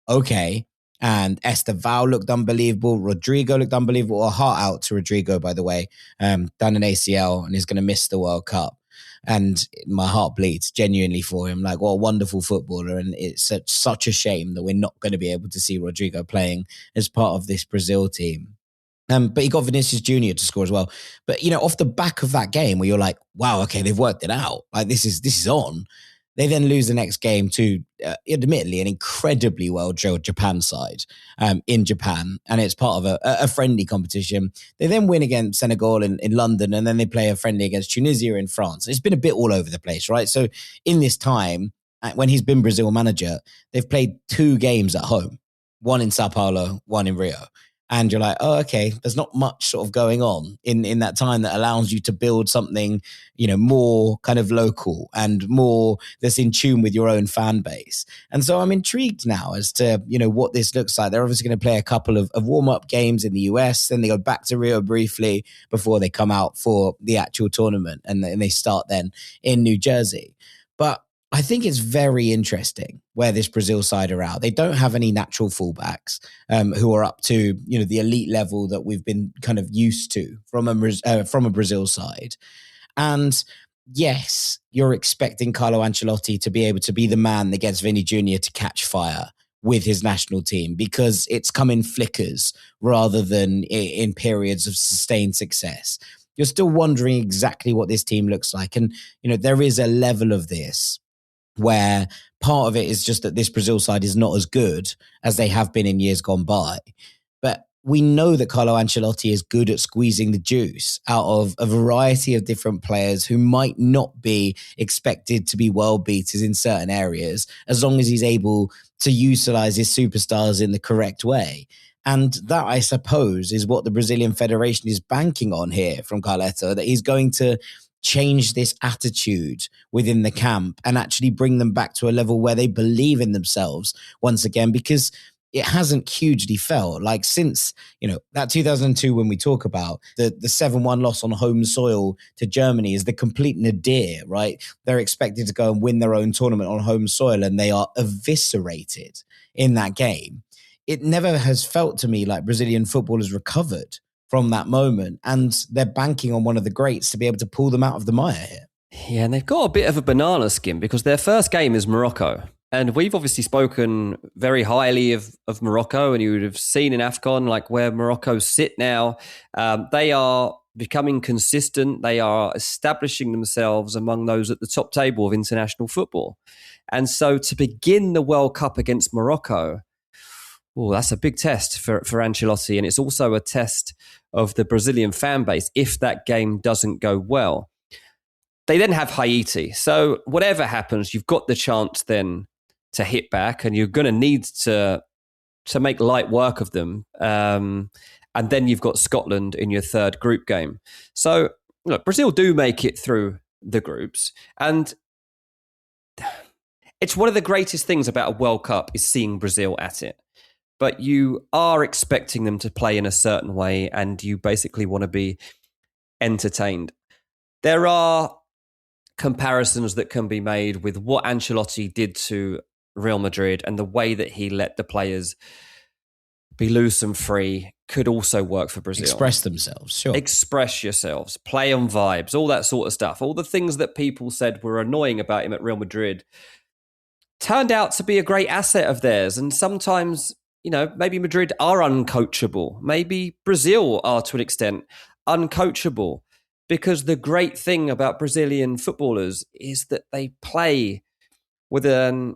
okay. And Estevao looked unbelievable. Rodrigo looked unbelievable. A heart out to Rodrigo, by the way. Done an ACL and is going to miss the World Cup. And my heart bleeds genuinely for him. Like, what a wonderful footballer. And it's such a shame that we're not going to be able to see Rodrigo playing as part of this Brazil team. But he got Vinicius Jr. to score as well. But, off the back of that game where you're like, wow, okay, they've worked it out. Like, this is on. They then lose the next game to, admittedly, an incredibly well-drilled Japan side in Japan. And it's part of a friendly competition. They then win against Senegal in London, and then they play a friendly against Tunisia in France. And it's been a bit all over the place, right? So in this time, when he's been Brazil manager, they've played 2 games at home, one in Sao Paulo, one in Rio. And you're like, oh, okay, there's not much sort of going on in that time that allows you to build something, more kind of local and more that's in tune with your own fan base. And so I'm intrigued now as to, what this looks like. They're obviously going to play a couple of warm-up games in the US, then they go back to Rio briefly before they come out for the actual tournament. And they start then in New Jersey. But I think it's very interesting where this Brazil side are out. They don't have any natural fullbacks who are up to the elite level that we've been kind of used to from a Brazil side. And yes, you're expecting Carlo Ancelotti to be able to be the man that gets Vini Jr. to catch fire with his national team because it's come in flickers rather than in periods of sustained success. You're still wondering exactly what this team looks like. And, there is a level of this where part of it is just that this Brazil side is not as good as they have been in years gone by. But we know that Carlo Ancelotti is good at squeezing the juice out of a variety of different players who might not be expected to be world beaters in certain areas, as long as he's able to utilize his superstars in the correct way. And that, I suppose, is what the Brazilian Federation is banking on here from Carleto, that he's going to change this attitude within the camp and actually bring them back to a level where they believe in themselves once again, because it hasn't hugely felt like since, that 2002, when we talk about the 7-1 loss on home soil to Germany is the complete nadir, right? They're expected to go and win their own tournament on home soil and they are eviscerated in that game. It never has felt to me like Brazilian football has recovered from that moment, and they're banking on one of the greats to be able to pull them out of the mire here. Yeah, and they've got a bit of a banana skin because their first game is Morocco. And we've obviously spoken very highly of Morocco, and you would have seen in AFCON like where Morocco sit now. They are becoming consistent. They are establishing themselves among those at the top table of international football. And so to begin the World Cup against Morocco, that's a big test for Ancelotti. And it's also a test of the Brazilian fan base if that game doesn't go well. They then have Haiti. So whatever happens, you've got the chance then to hit back, and you're going to need to make light work of them. And then you've got Scotland in your third group game. So look, Brazil do make it through the groups. And it's one of the greatest things about a World Cup is seeing Brazil at it. But you are expecting them to play in a certain way, and you basically want to be entertained. There are comparisons that can be made with what Ancelotti did to Real Madrid, and the way that he let the players be loose and free could also work for Brazil. Express themselves, sure. Express yourselves, play on vibes, all that sort of stuff. All the things that people said were annoying about him at Real Madrid turned out to be a great asset of theirs. And sometimes, maybe Madrid are uncoachable. Maybe Brazil are, to an extent, uncoachable. because the great thing about Brazilian footballers is that they play with a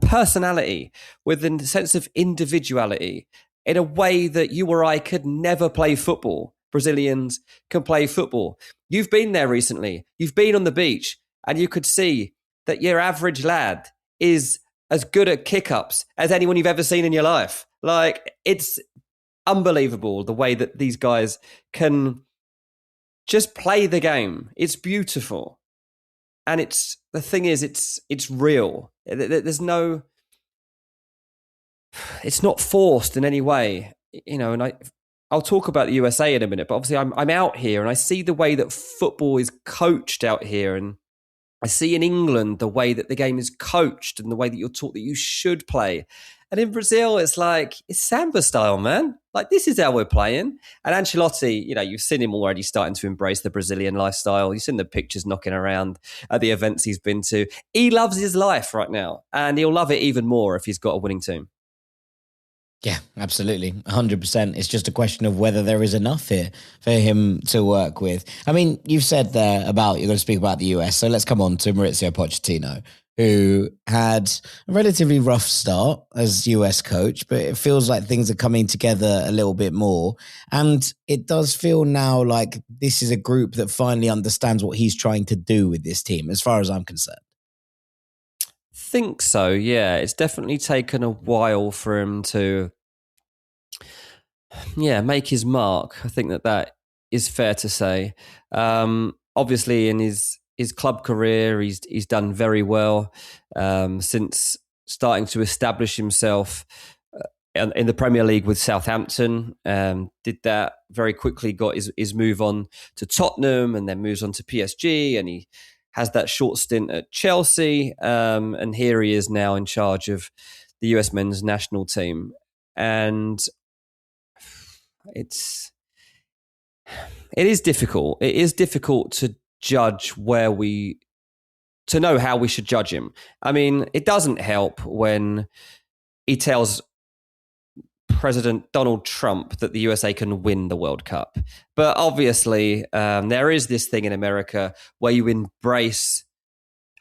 personality, with a sense of individuality in a way that you or I could never play football. Brazilians can play football. You've been there recently. You've been on the beach and you could see that your average lad is as good at kick-ups as anyone you've ever seen in your life. Like, it's unbelievable the way that these guys can just play the game. It's beautiful. And the thing is, it's real. There's no, it's not forced in any way, and I'll talk about the USA in a minute, but obviously I'm out here and I see the way that football is coached out here, and I see in England the way that the game is coached and the way that you're taught that you should play. And in Brazil, it's like, it's Samba style, man. Like, this is how we're playing. And Ancelotti, you've seen him already starting to embrace the Brazilian lifestyle. You've seen the pictures knocking around at the events he's been to. He loves his life right now, and he'll love it even more if he's got a winning team. Yeah, absolutely. 100%. It's just a question of whether there is enough here for him to work with. I mean, you've said there about, you're going to speak about the US. So let's come on to Maurizio Pochettino, who had a relatively rough start as US coach, but it feels like things are coming together a little bit more. And it does feel now like this is a group that finally understands what he's trying to do with this team, as far as I'm concerned. Think so, yeah. It's definitely taken a while for him to, make his mark. I think that is fair to say. Obviously, in his club career, he's done very well since starting to establish himself in the Premier League with Southampton. Did that very quickly, got his move on to Tottenham, and then moves on to PSG, and he has that short stint at Chelsea, and here he is now in charge of the US men's national team. And it is difficult. It is difficult to judge to know how we should judge him. I mean, it doesn't help when he tells President Donald Trump that the USA can win the World Cup. But obviously, there is this thing in America where you embrace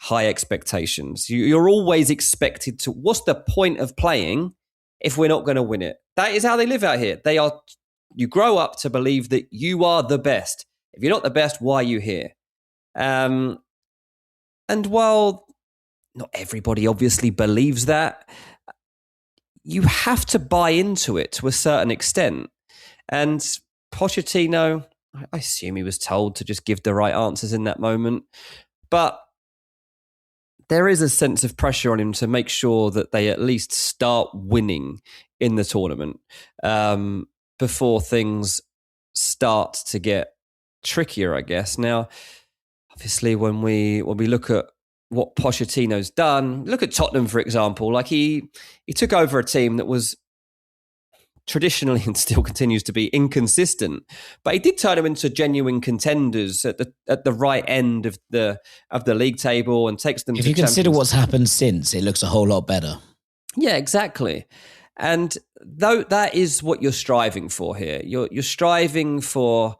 high expectations. You're always expected to, what's the point of playing if we're not going to win it? That is how they live out here. You grow up to believe that you are the best. If you're not the best, why are you here? And while not everybody obviously believes that, you have to buy into it to a certain extent. And Pochettino, I assume he was told to just give the right answers in that moment. But there is a sense of pressure on him to make sure that they at least start winning in the tournament before things start to get trickier, I guess. Now, obviously, when we look at what Pochettino's done, look at Tottenham, for example. Like, he took over a team that was traditionally and still continues to be inconsistent, but he did turn them into genuine contenders at the right end of the league table, and takes them to If you consider what's happened since, it looks a whole lot better. Yeah, exactly. And though that is what you're striving for here, you're striving for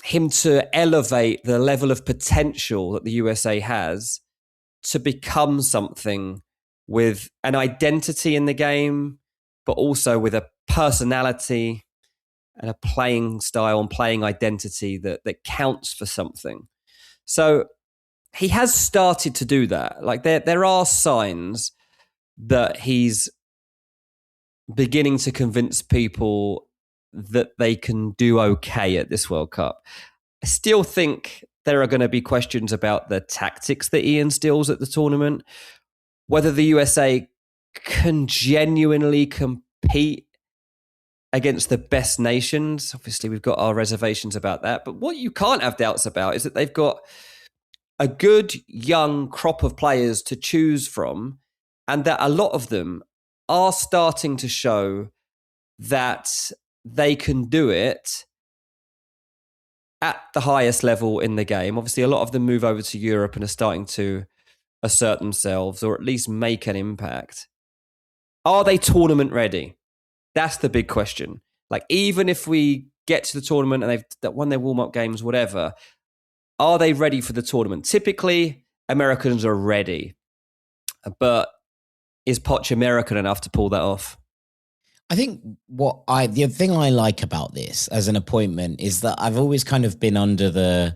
him to elevate the level of potential that the USA has to become something with an identity in the game, but also with a personality and a playing style and playing identity that counts for something. So he has started to do that. Like, there are signs that he's beginning to convince people that they can do okay at this World Cup. I still think there are going to be questions about the tactics that he instills at the tournament, whether the USA can genuinely compete against the best nations. Obviously, we've got our reservations about that. But what you can't have doubts about is that they've got a good young crop of players to choose from, and that a lot of them are starting to show that they can do it at the highest level in the game. Obviously, a lot of them move over to Europe and are starting to assert themselves, or at least make an impact. Are they tournament ready? That's the big question. Like, even if we get to the tournament and they've won their warm-up games, whatever, are they ready for the tournament? Typically, Americans are ready. But is Poch American enough to pull that off? I think the thing I like about this as an appointment is that I've always kind of been under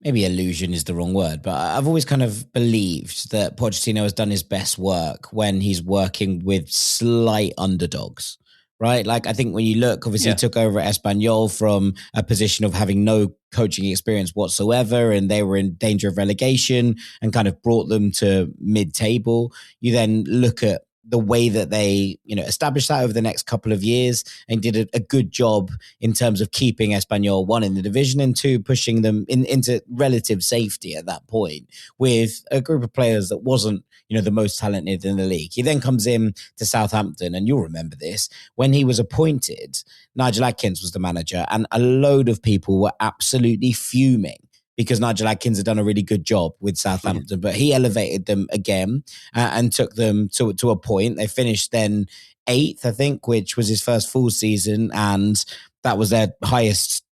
maybe illusion is the wrong word, but I've always kind of believed that Pochettino has done his best work when he's working with slight underdogs, right? Like, I think when you look, obviously he took over at Espanyol from a position of having no coaching experience whatsoever, and they were in danger of relegation and kind of brought them to mid-table. You then look at the way that they, established that over the next couple of years and did a good job in terms of keeping Espanyol, one, in the division, and two, pushing them into relative safety at that point with a group of players that wasn't, the most talented in the league. He then comes in to Southampton, and you'll remember this, when he was appointed, Nigel Adkins was the manager, and a load of people were absolutely fuming because Nigel Adkins had done a really good job with Southampton, but he elevated them again and took them to a point. They finished then 8th, I think, which was his first full season, and that was their highest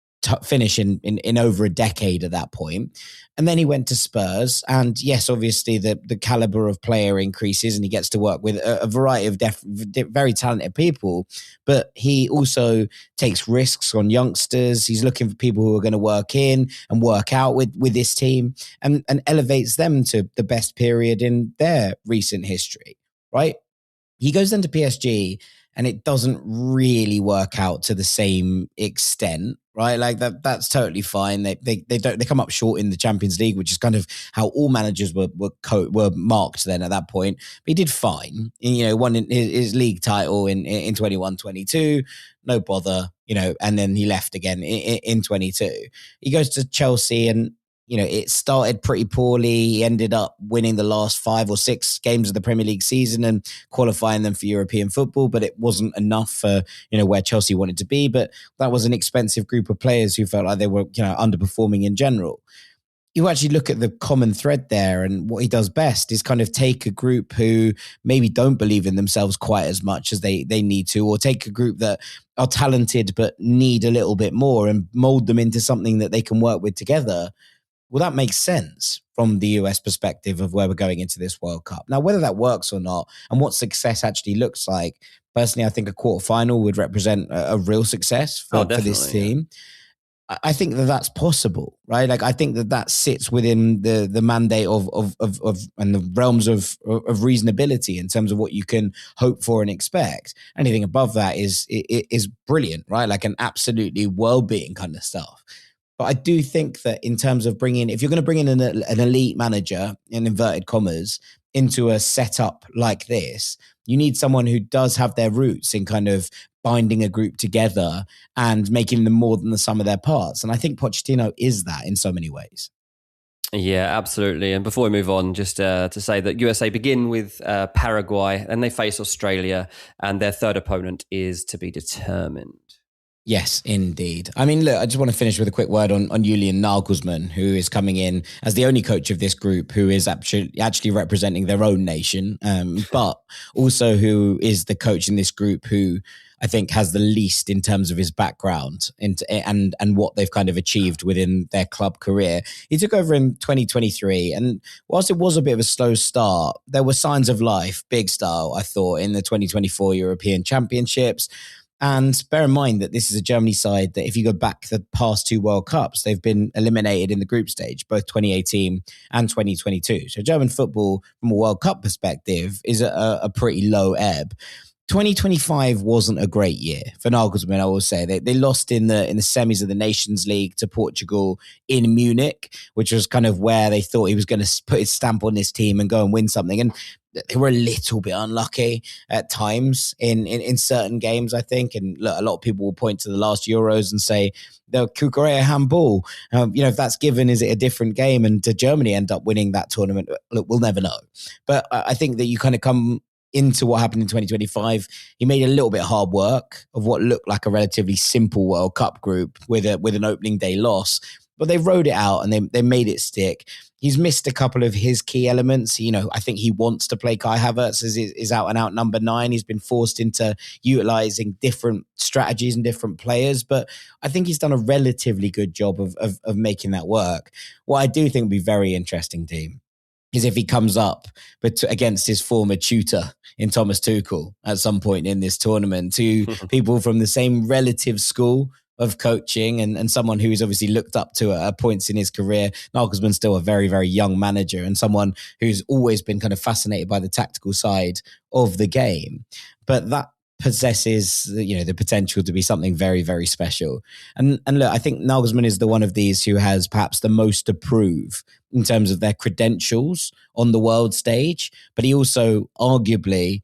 finish in over a decade at that point. And then he went to Spurs, and yes, obviously the caliber of player increases, and he gets to work with a variety of very talented people, but he also takes risks on youngsters. He's looking for people who are going to work in and work out with this team and elevates them to the best period in their recent history, right? He goes then to PSG, and it doesn't really work out to the same extent, right? Like that's totally fine. They come up short in the Champions League, which is kind of how all managers were marked then at that point. But he did fine. Won his league title in 21-22, no bother, and then he left again in 22. He goes to Chelsea, and it started pretty poorly. He ended up winning the last 5 or 6 games of the Premier League season and qualifying them for European football, but it wasn't enough for, where Chelsea wanted to be. But that was an expensive group of players who felt like they were, underperforming in general. You actually look at the common thread there, and what he does best is kind of take a group who maybe don't believe in themselves quite as much as they need to, or take a group that are talented but need a little bit more and mold them into something that they can work with together. Well, that makes sense from the US perspective of where we're going into this World Cup. Now, whether that works or not and what success actually looks like, personally, I think a quarterfinal would represent a real success for this team. Yeah. I think that that's possible, right? Like, I think that sits within the mandate of and the realms of reasonability in terms of what you can hope for and expect. Anything above that is brilliant, right? Like an absolutely world-beating kind of stuff. But I do think that in terms of if you're going to bring in an elite manager, in inverted commas, into a setup like this, you need someone who does have their roots in kind of binding a group together and making them more than the sum of their parts. And I think Pochettino is that in so many ways. Yeah, absolutely. And before we move on, just to say that USA begin with Paraguay, and they face Australia, and their third opponent is to be determined. Yes, indeed. I mean, look, I just want to finish with a quick word on Julian Nagelsmann, who is coming in as the only coach of this group who is actually representing their own nation, but also who is the coach in this group who I think has the least in terms of his background and what they've kind of achieved within their club career. He took over in 2023, and whilst it was a bit of a slow start, there were signs of life, big style, I thought, in the 2024 European Championships. And bear in mind that this is a Germany side that if you go back the past 2 World Cups, they've been eliminated in the group stage, both 2018 and 2022. So German football from a World Cup perspective is a pretty low ebb. 2025 wasn't a great year for Nagelsmann, I will say. They lost in the semis of the Nations League to Portugal in Munich, which was kind of where they thought he was going to put his stamp on this team and go and win something. And they were a little bit unlucky at times in certain games, I think. And look, a lot of people will point to the last Euros and say, the Kukurea handball, if that's given, is it a different game? And did Germany end up winning that tournament? Look, we'll never know. But I think that you kind of come into what happened in 2025. He made a little bit of hard work of what looked like a relatively simple World Cup group with an opening day loss. But they rode it out and they made it stick. he's missed a couple of his key elements. I think he wants to play Kai Havertz as his out and out number 9. He's been forced into utilizing different strategies and different players, but I think he's done a relatively good job of making that work. What I do think would be very interesting, team, is if he comes up against his former tutor in Thomas Tuchel at some point in this tournament, to people from the same relative school of coaching and someone who he's obviously looked up to at points in his career. Nagelsmann's still a very, very young manager and someone who's always been kind of fascinated by the tactical side of the game. But that possesses, the potential to be something very, very special. And look, I think Nagelsmann is the one of these who has perhaps the most to prove in terms of their credentials on the world stage, but he also arguably,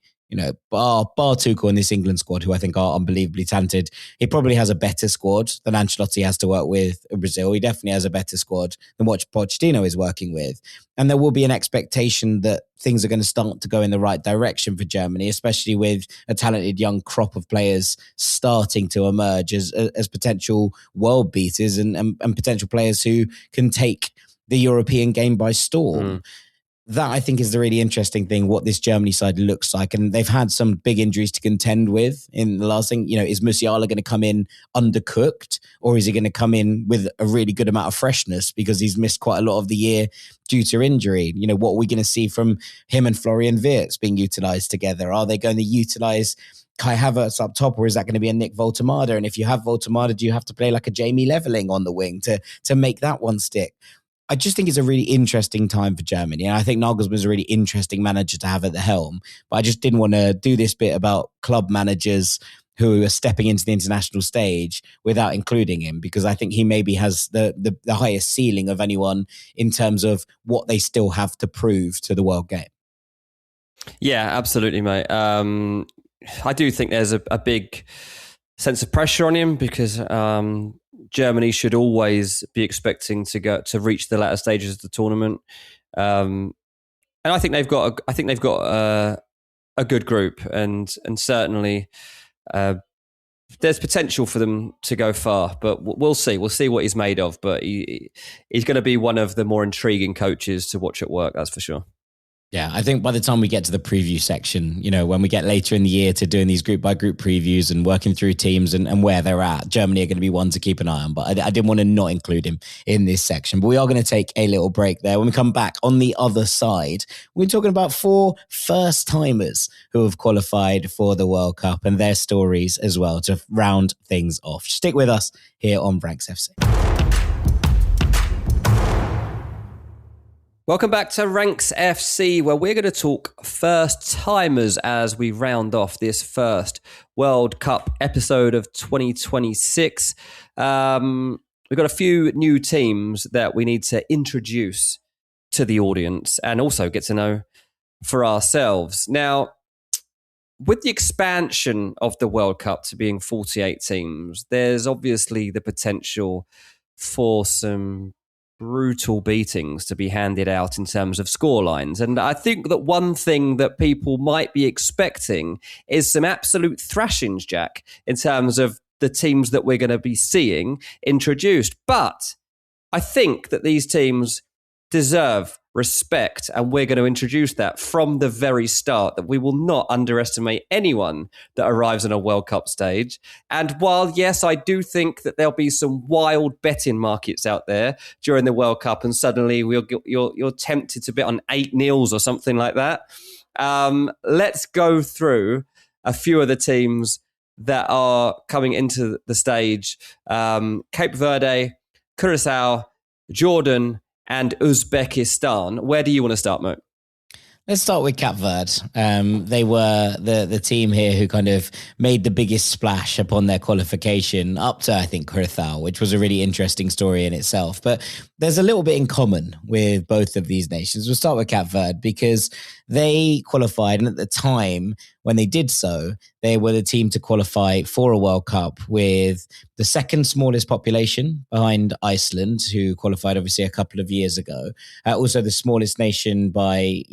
bar Tuchel in this England squad, who I think are unbelievably talented, he probably has a better squad than Ancelotti has to work with in Brazil. He definitely has a better squad than what Pochettino is working with. And there will be an expectation that things are going to start to go in the right direction for Germany, especially with a talented young crop of players starting to emerge as potential world beaters and potential players who can take the European game by storm. That, I think, is the really interesting thing, what this Germany side looks like. And they've had some big injuries to contend with in the last thing. Is Musiala going to come in undercooked, or is he going to come in with a really good amount of freshness because he's missed quite a lot of the year due to injury? What are we going to see from him and Florian Wirtz being utilised together? Are they going to utilise Kai Havertz up top, or is that going to be a Nick Voltemada? And if you have Voltemada, do you have to play like a Jamie Leveling on the wing to make that one stick? I just think it's a really interesting time for Germany. And I think Nagelsmann is a really interesting manager to have at the helm. But I just didn't want to do this bit about club managers who are stepping into the international stage without including him, because I think he maybe has the highest ceiling of anyone in terms of what they still have to prove to the world game. Yeah, absolutely, mate. I do think there's a big sense of pressure on him because Germany should always be expecting to reach the latter stages of the tournament, and I think they've got a good group, and certainly there's potential for them to go far. But we'll see. We'll see what he's made of. But he's going to be one of the more intriguing coaches to watch at work. That's for sure. Yeah, I think by the time we get to the preview section, when we get later in the year to doing these group by group previews and working through teams and where they're at, Germany are going to be one to keep an eye on. But I didn't want to not include him in this section. But we are going to take a little break there. When we come back on the other side, we're talking about 4 first-timers who have qualified for the World Cup and their stories as well to round things off. Stick with us here on Ranks FC. Welcome back to Ranks FC, where we're going to talk first-timers as we round off this first World Cup episode of 2026. We've got a few new teams that we need to introduce to the audience and also get to know for ourselves. Now, with the expansion of the World Cup to being 48 teams, there's obviously the potential for some brutal beatings to be handed out in terms of scorelines. And I think that one thing that people might be expecting is some absolute thrashings, Jack, in terms of the teams that we're going to be seeing introduced. But I think that these teams deserve respect, and we're going to introduce that from the very start, that we will not underestimate anyone that arrives on a World Cup stage. And while, yes, I do think that there'll be some wild betting markets out there during the World Cup, and suddenly you're tempted to bet on 8-0 or something like that, let's go through a few of the teams that are coming into the stage. Cape Verde, Curacao, Jordan, and Uzbekistan. Where do you want to start, Mo? Let's start with Cape Verde. They were the team here who kind of made the biggest splash upon their qualification up to, I think, Curacao, which was a really interesting story in itself. But there's a little bit in common with both of these nations. We'll start with Cape Verde because they qualified, and at the time when they did so, they were the team to qualify for a World Cup with the second smallest population behind Iceland, who qualified obviously a couple of years ago. Also the smallest nation by,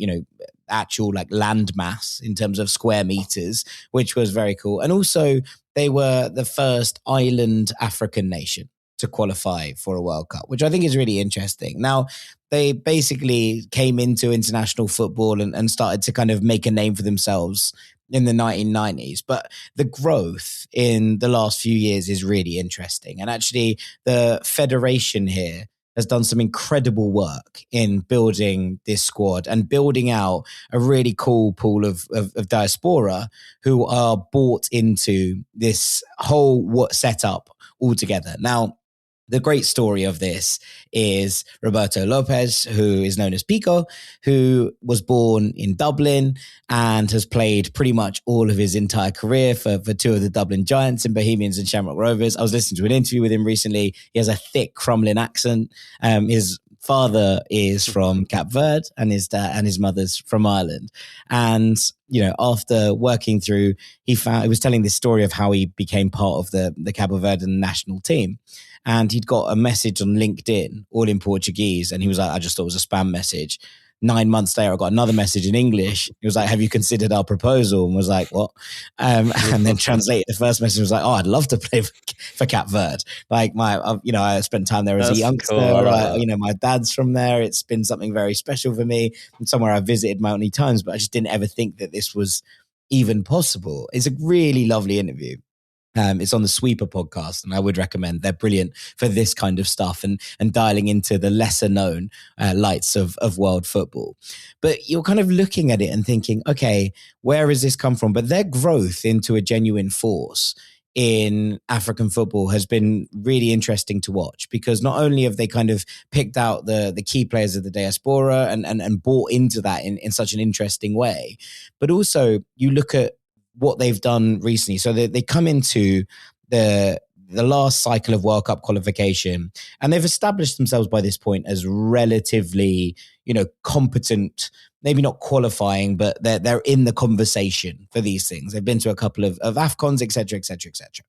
actual land mass in terms of square meters, which was very cool. And also they were the first island African nation to qualify for a World Cup, which I think is really interesting. Now, they basically came into international football and started to kind of make a name for themselves in the 1990s. But the growth in the last few years is really interesting. And actually, the federation here has done some incredible work in building this squad and building out a really cool pool of diaspora who are bought into this whole setup altogether. Now, the great story of this is Roberto Lopez, who is known as Pico, who was born in Dublin and has played pretty much all of his entire career for two of the Dublin Giants in Bohemians and Shamrock Rovers. I was listening to an interview with him recently. He has a thick Crumlin accent. His father is from Cape Verde and his mother's from Ireland. And, after working through, he was telling this story of how he became part of the Cape Verdean national team. And he'd got a message on LinkedIn, all in Portuguese. And he was like, I just thought it was a spam message. 9 months later, I got another message in English. He was like, have you considered our proposal? And was like, what? And then translated the first message, was like, oh, I'd love to play for Cape Verde. Like I spent time there as a youngster. Cool, right. My dad's from there. It's been something very special for me and somewhere I visited many times, but I just didn't ever think that this was even possible. It's a really lovely interview. It's on the Sweeper podcast, and I would recommend. They're brilliant for this kind of stuff and dialing into the lesser known lights of world football. But you're kind of looking at it and thinking, okay, where has this come from? But their growth into a genuine force in African football has been really interesting to watch, because not only have they kind of picked out the key players of the diaspora and bought into that in such an interesting way, but also you look at what they've done recently. So they come into the last cycle of World Cup qualification, and they've established themselves by this point as relatively, competent, maybe not qualifying, but they're in the conversation for these things. They've been to a couple of AFCONs, et cetera, et cetera, et cetera.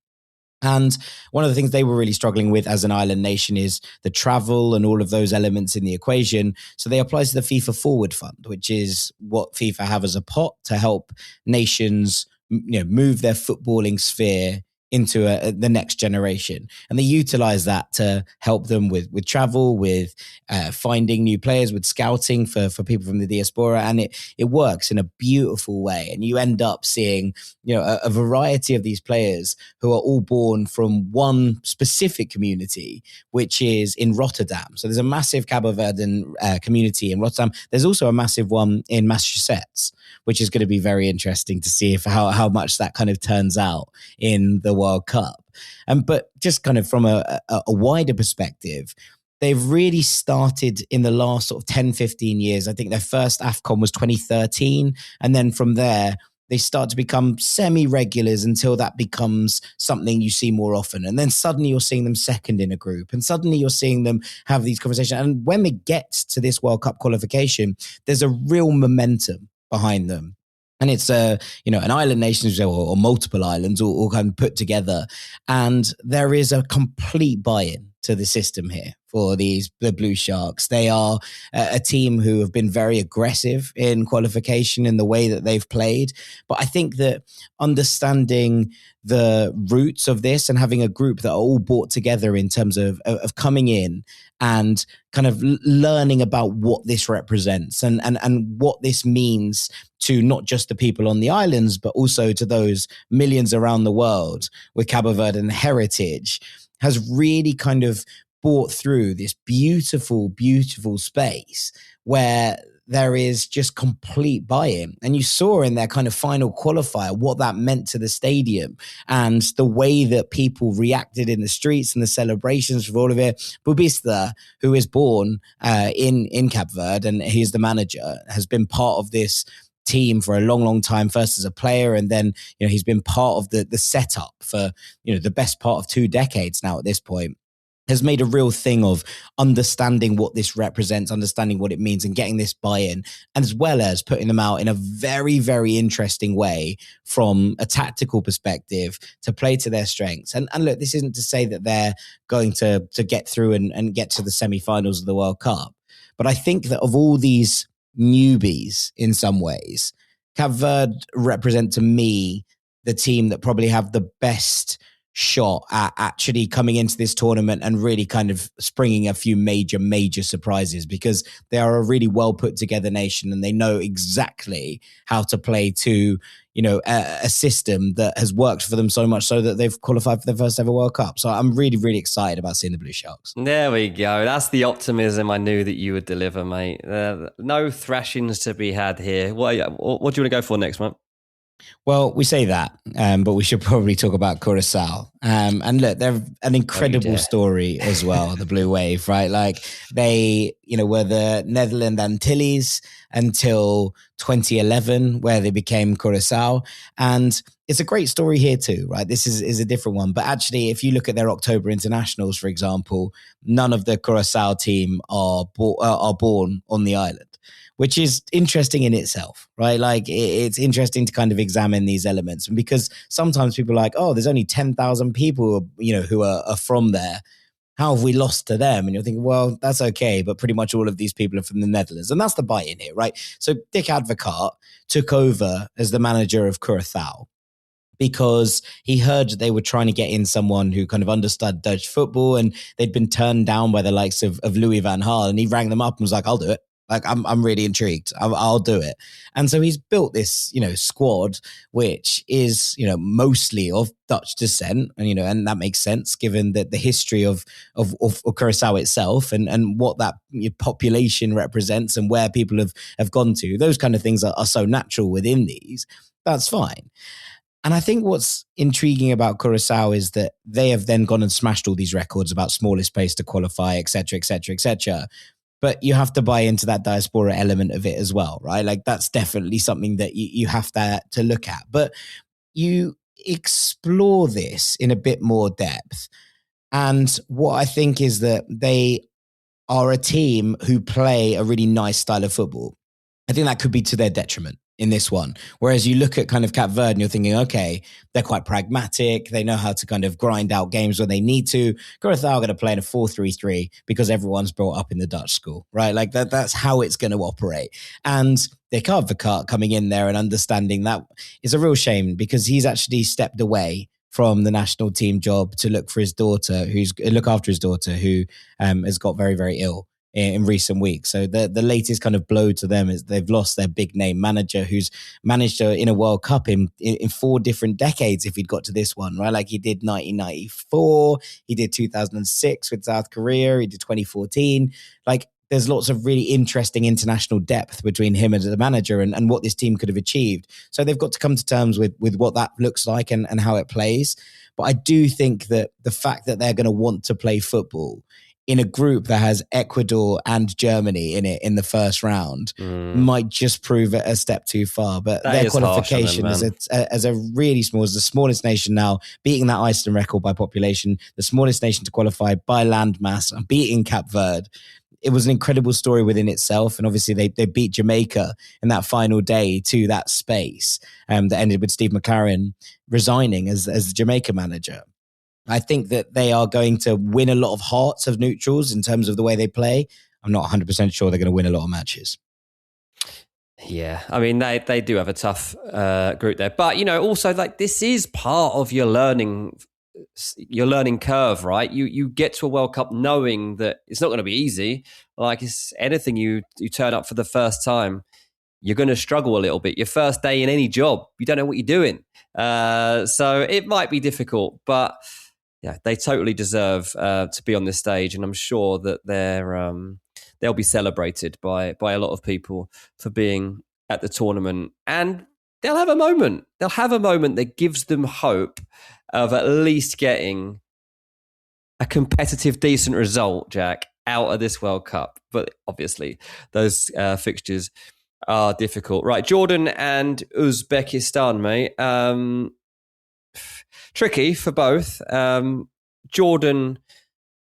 And one of the things they were really struggling with as an island nation is the travel and all of those elements in the equation. So they applied to the FIFA Forward Fund, which is what FIFA have as a pot to help nations, move their footballing sphere into the next generation. And they utilize that to help them with travel, with finding new players, with scouting for people from the diaspora. And it works in a beautiful way. And you end up seeing, a variety of these players who are all born from one specific community, which is in Rotterdam. So there's a massive Cabo Verdean community in Rotterdam. There's also a massive one in Massachusetts, which is going to be very interesting to see how much that kind of turns out in the World Cup. But just kind of from a wider perspective, they've really started in the last sort of 10, 15 years. I think their first AFCON was 2013. And then from there, they start to become semi-regulars until that becomes something you see more often. And then suddenly you're seeing them second in a group. And suddenly you're seeing them have these conversations. And when they get to this World Cup qualification, there's a real momentum behind them. And it's an island nation or multiple islands all kind of put together. And there is a complete buy-in to the system here for the Blue Sharks. They are a team who have been very aggressive in qualification in the way that they've played. But I think that understanding the roots of this and having a group that are all brought together in terms of coming in and kind of learning about what this represents and what this means to not just the people on the islands, but also to those millions around the world with Cabo Verdean heritage, has really kind of brought through this beautiful, beautiful space where there is just complete buy-in. And you saw in their kind of final qualifier what that meant to the stadium and the way that people reacted in the streets and the celebrations for all of it. Bubista, who is born in Cape Verde, and he's the manager, has been part of this team for a long, long time, first as a player, and then he's been part of the setup for the best part of 2 decades now at this point. Has made a real thing of understanding what this represents, understanding what it means, and getting this buy-in, as well as putting them out in a very, very interesting way from a tactical perspective to play to their strengths. And look, this isn't to say that they're going to get through and get to the semi-finals of the World Cup. But I think that of all these newbies, in some ways, Cape Verde represent to me the team that probably have the best shot at actually coming into this tournament and really kind of springing a few major surprises, because they are a really well put together nation and they know exactly how to play to, a system that has worked for them so much so that they've qualified for their first ever World Cup. So I'm really, really excited about seeing the Blue Sharks. There we go. That's the optimism I knew that you would deliver, mate. No thrashings to be had here. What do you want to go for next, mate? Well, we say that, but we should probably talk about Curacao. And look, they're an incredible story as well, the Blue Wave, right? Like they, were the Netherlands Antilles until 2011, where they became Curacao. And it's a great story here too, right? This is a different one. But actually, if you look at their October internationals, for example, none of the Curacao team are born on the island, which is interesting in itself, right? Like it's interesting to kind of examine these elements, and because sometimes people are like, oh, there's only 10,000 people, who are from there. How have we lost to them? And you're thinking, well, that's okay, but pretty much all of these people are from the Netherlands, and that's the buy-in here, right? So Dick Advocaat took over as the manager of Curaçao because he heard they were trying to get in someone who kind of understood Dutch football, and they'd been turned down by the likes of Louis van Gaal, and he rang them up and was like, I'll do it. Like, I'm really intrigued. I'll do it. And so he's built this, squad, which is, mostly of Dutch descent. And, and that makes sense given that the history of Curacao itself and what that population represents and where people have gone to. Those kind of things are so natural within these. That's fine. And I think what's intriguing about Curacao is that they have then gone and smashed all these records about smallest place to qualify, et cetera, et cetera, et cetera. But you have to buy into that diaspora element of it as well, right? Like that's definitely something that you have to look at. But you explore this in a bit more depth. And what I think is that they are a team who play a really nice style of football. I think that could be to their detriment in this one. Whereas you look at kind of Cape Verde and you're thinking, okay, they're quite pragmatic. They know how to kind of grind out games when they need to. Curaçao are going to play in a 4-3-3 because everyone's brought up in the Dutch school, right? Like that's how it's going to operate. And Dick Advocaat coming in there and understanding that is a real shame because he's actually stepped away from the national team job to look after his daughter who has got very, very ill in recent weeks. So the latest kind of blow to them is they've lost their big name manager who's managed to in a World Cup in 4 different decades if he'd got to this one, right? Like he did 1994, he did 2006 with South Korea, he did 2014. Like there's lots of really interesting international depth between him as a manager and what this team could have achieved. So they've got to come to terms with what that looks like and how it plays. But I do think that the fact that they're going to want to play football in a group that has Ecuador and Germany in it in the first round might just prove it a step too far. But their qualification as a really small, as the smallest nation now, beating that Iceland record by population, the smallest nation to qualify by land mass, and beating Cape Verde. It was an incredible story within itself. And obviously they beat Jamaica in that final day to that space that ended with Steve McLaren resigning as the Jamaica manager. I think that they are going to win a lot of hearts of neutrals in terms of the way they play. I'm not 100% sure they're going to win a lot of matches. Yeah, I mean, they do have a tough group there. But, also like this is part of your learning curve, right? You get to a World Cup knowing that it's not going to be easy. Like it's anything you turn up for the first time, you're going to struggle a little bit. Your first day in any job, you don't know what you're doing. So it might be difficult, but yeah, they totally deserve to be on this stage, and I'm sure that they'll be celebrated by a lot of people for being at the tournament, and they'll have a moment. They'll have a moment that gives them hope of at least getting a competitive, decent result, Jack, out of this World Cup. But obviously, those fixtures are difficult, right? Jordan and Uzbekistan, mate. Tricky for both. Jordan,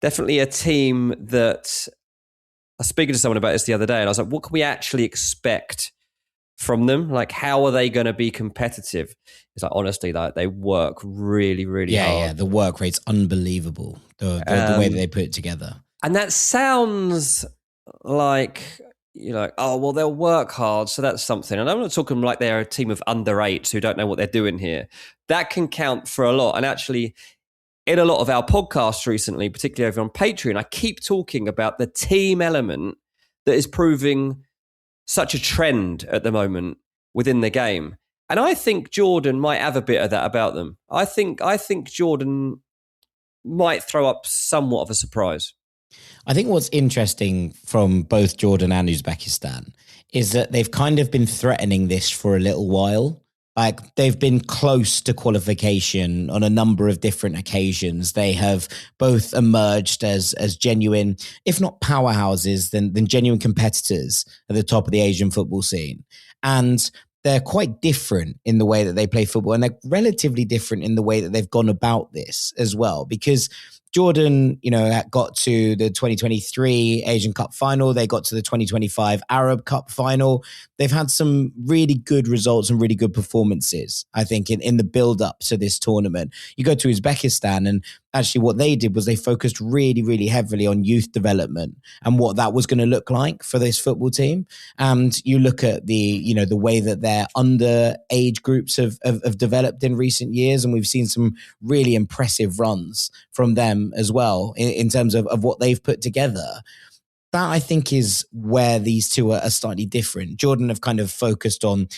definitely a team that I was speaking to someone about this the other day, and I was like, what can we actually expect from them? Like, how are they going to be competitive? It's like, honestly, like they work really, really hard. Yeah, the work rate's unbelievable, the way that they put it together. And that sounds like, oh, well, they'll work hard, so that's something. And I'm not talking like they're a team of under 8s who don't know what they're doing here. That can count for a lot. And actually, in a lot of our podcasts recently, particularly over on Patreon, I keep talking about the team element that is proving such a trend at the moment within the game. And I think Jordan might have a bit of that about them. I think Jordan might throw up somewhat of a surprise. I think what's interesting from both Jordan and Uzbekistan is that they've kind of been threatening this for a little while. Like, they've been close to qualification on a number of different occasions. They have both emerged as genuine, if not powerhouses, then genuine competitors at the top of the Asian football scene. And they're quite different in the way that they play football, and they're relatively different in the way that they've gone about this as well. Because Jordan, got to the 2023 Asian Cup final. They got to the 2025 Arab Cup final. They've had some really good results and really good performances, I think, in the build-up to this tournament. You go to Uzbekistan, and actually what they did was they focused really, really heavily on youth development and what that was going to look like for this football team. And you look at the way that their underage groups have developed in recent years, and we've seen some really impressive runs from them as well in terms of what they've put together. That, I think, is where these two are slightly different. Jordan have kind of focused on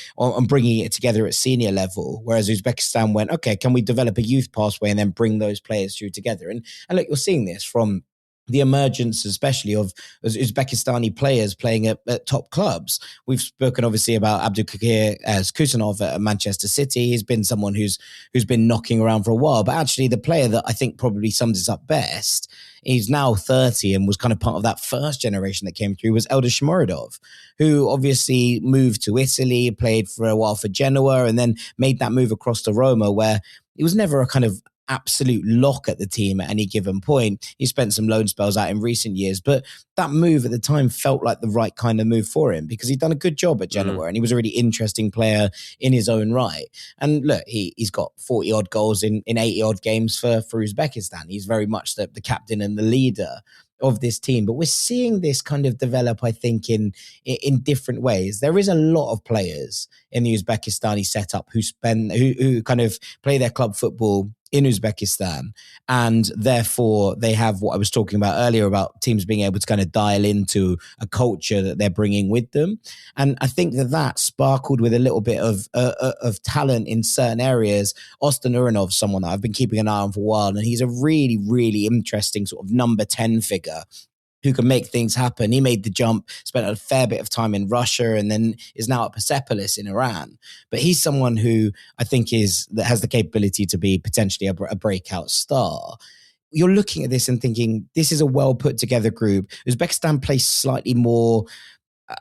bringing it together at senior level, whereas Uzbekistan went, okay, can we develop a youth pathway and then bring those players through together? And look, you're seeing this from the emergence, especially of Uzbekistani players playing at top clubs. We've spoken obviously about Abdulkakir Kusanov at Manchester City. He's been someone who's been knocking around for a while, but actually the player that I think probably sums this up best, he's now 30 and was kind of part of that first generation that came through, was Eldar Shomurodov, who obviously moved to Italy, played for a while for Genoa, and then made that move across to Roma, where he was never a kind of absolute lock at the team at any given point. He spent some loan spells out in recent years, but that move at the time felt like the right kind of move for him because he'd done a good job at Genoa and he was a really interesting player in his own right. And look, he's got 40 odd goals in 80 odd games for Uzbekistan. He's very much the captain and the leader of this team, but we're seeing this kind of develop, I think, in different ways. There is a lot of players in the Uzbekistani setup who kind of play their club football in Uzbekistan, and therefore they have what I was talking about earlier about teams being able to kind of dial into a culture that they're bringing with them. And I think that sparkled with a little bit of talent in certain areas. Austin Uranov's someone that I've been keeping an eye on for a while, and he's a really, really interesting sort of number 10 figure who can make things happen. He made the jump, spent a fair bit of time in Russia, and then is now at Persepolis in Iran. But he's someone who I think that has the capability to be potentially a breakout star. You're looking at this and thinking, this is a well put together group. Uzbekistan plays slightly more,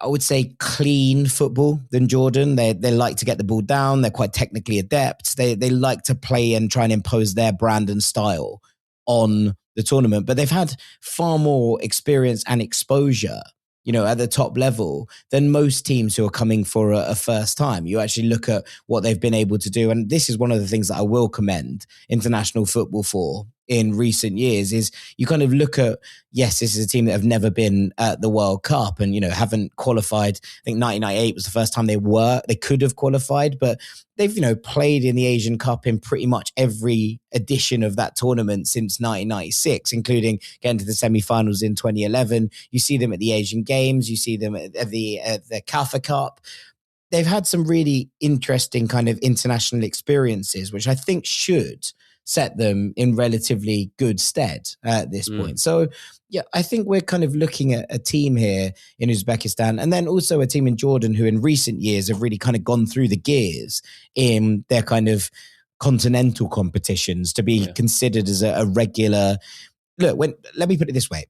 I would say, clean football than Jordan. They like to get the ball down. They're quite technically adept. They like to play and try and impose their brand and style on the tournament, but they've had far more experience and exposure, at the top level than most teams who are coming for a first time. You actually look at what they've been able to do. And this is one of the things that I will commend international football for in recent years is you kind of look at, yes, this is a team that have never been at the World Cup and, haven't qualified. I think 1998 was the first time they could have qualified, but they've, played in the Asian Cup in pretty much every edition of that tournament since 1996, including getting to the semi-finals in 2011. You see them at the Asian Games. You see them at the CAFA Cup. They've had some really interesting kind of international experiences, which I think should set them in relatively good stead at this point. So, yeah, I think we're kind of looking at a team here in Uzbekistan and then also a team in Jordan who in recent years have really kind of gone through the gears in their kind of continental competitions to be considered as a regular. Look, let me put it this way.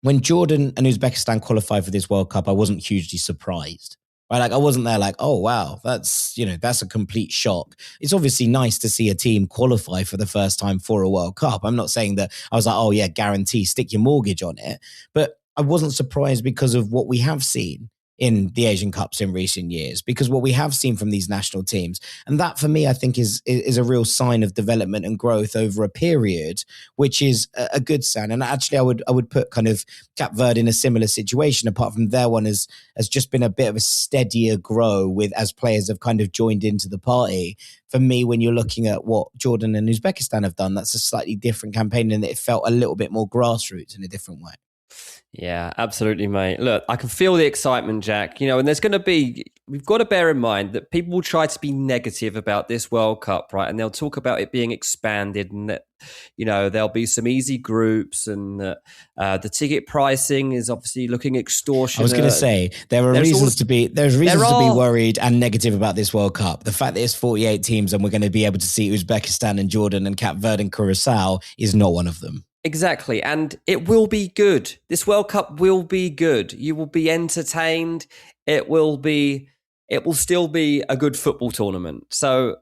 When Jordan and Uzbekistan qualified for this World Cup, I wasn't hugely surprised. Right? Like I wasn't there like, oh, wow, that's a complete shock. It's obviously nice to see a team qualify for the first time for a World Cup. I'm not saying that I was like, oh yeah, guarantee, stick your mortgage on it. But I wasn't surprised because of what we have seen in the Asian Cups in recent years, because what we have seen from these national teams, and that for me, I think is a real sign of development and growth over a period, which is a good sign. And actually, I would put kind of Cape Verde in a similar situation, apart from their one has just been a bit of a steadier grow with as players have kind of joined into the party. For me, when you're looking at what Jordan and Uzbekistan have done, that's a slightly different campaign, and it felt a little bit more grassroots in a different way. Yeah, absolutely, mate. Look, I can feel the excitement, Jack. And we've got to bear in mind that people will try to be negative about this World Cup, right? And they'll talk about it being expanded and that, there'll be some easy groups and that the ticket pricing is obviously looking extortionate. I was going to say, there's reasons to be worried and negative about this World Cup. The fact that it's 48 teams and we're going to be able to see Uzbekistan and Jordan and Cape Verde and Curacao is not one of them. Exactly. And it will be good. This World Cup will be good. You will be entertained. It will still be a good football tournament. So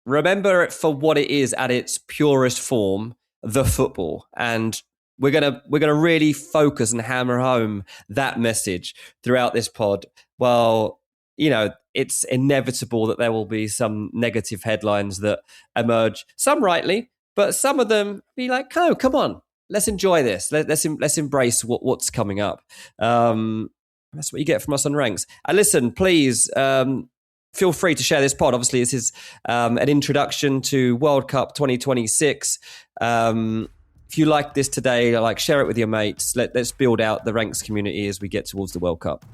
remember it for what it is at its purest form, the football. And we're gonna really focus and hammer home that message throughout this pod. Well, it's inevitable that there will be some negative headlines that emerge, some rightly, but some of them be like, oh, come on, let's enjoy this. Let's embrace what's coming up. That's what you get from us on Ranks. And listen, please feel free to share this pod. Obviously, this is an introduction to World Cup 2026. If you like this today, share it with your mates. Let's build out the Ranks community as we get towards the World Cup.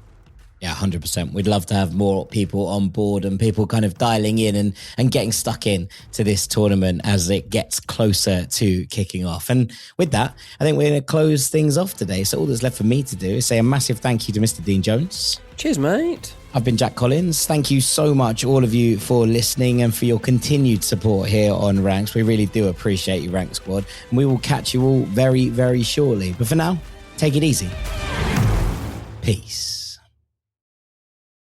Yeah, 100%. We'd love to have more people on board and people kind of dialing in and getting stuck in to this tournament as it gets closer to kicking off. And with that, I think we're going to close things off today. So all that's left for me to do is say a massive thank you to Mr. Dean Jones. Cheers, mate. I've been Jack Collins. Thank you so much, all of you, for listening and for your continued support here on Ranks. We really do appreciate you, Rank Squad. And we will catch you all very, very shortly. But for now, take it easy. Peace.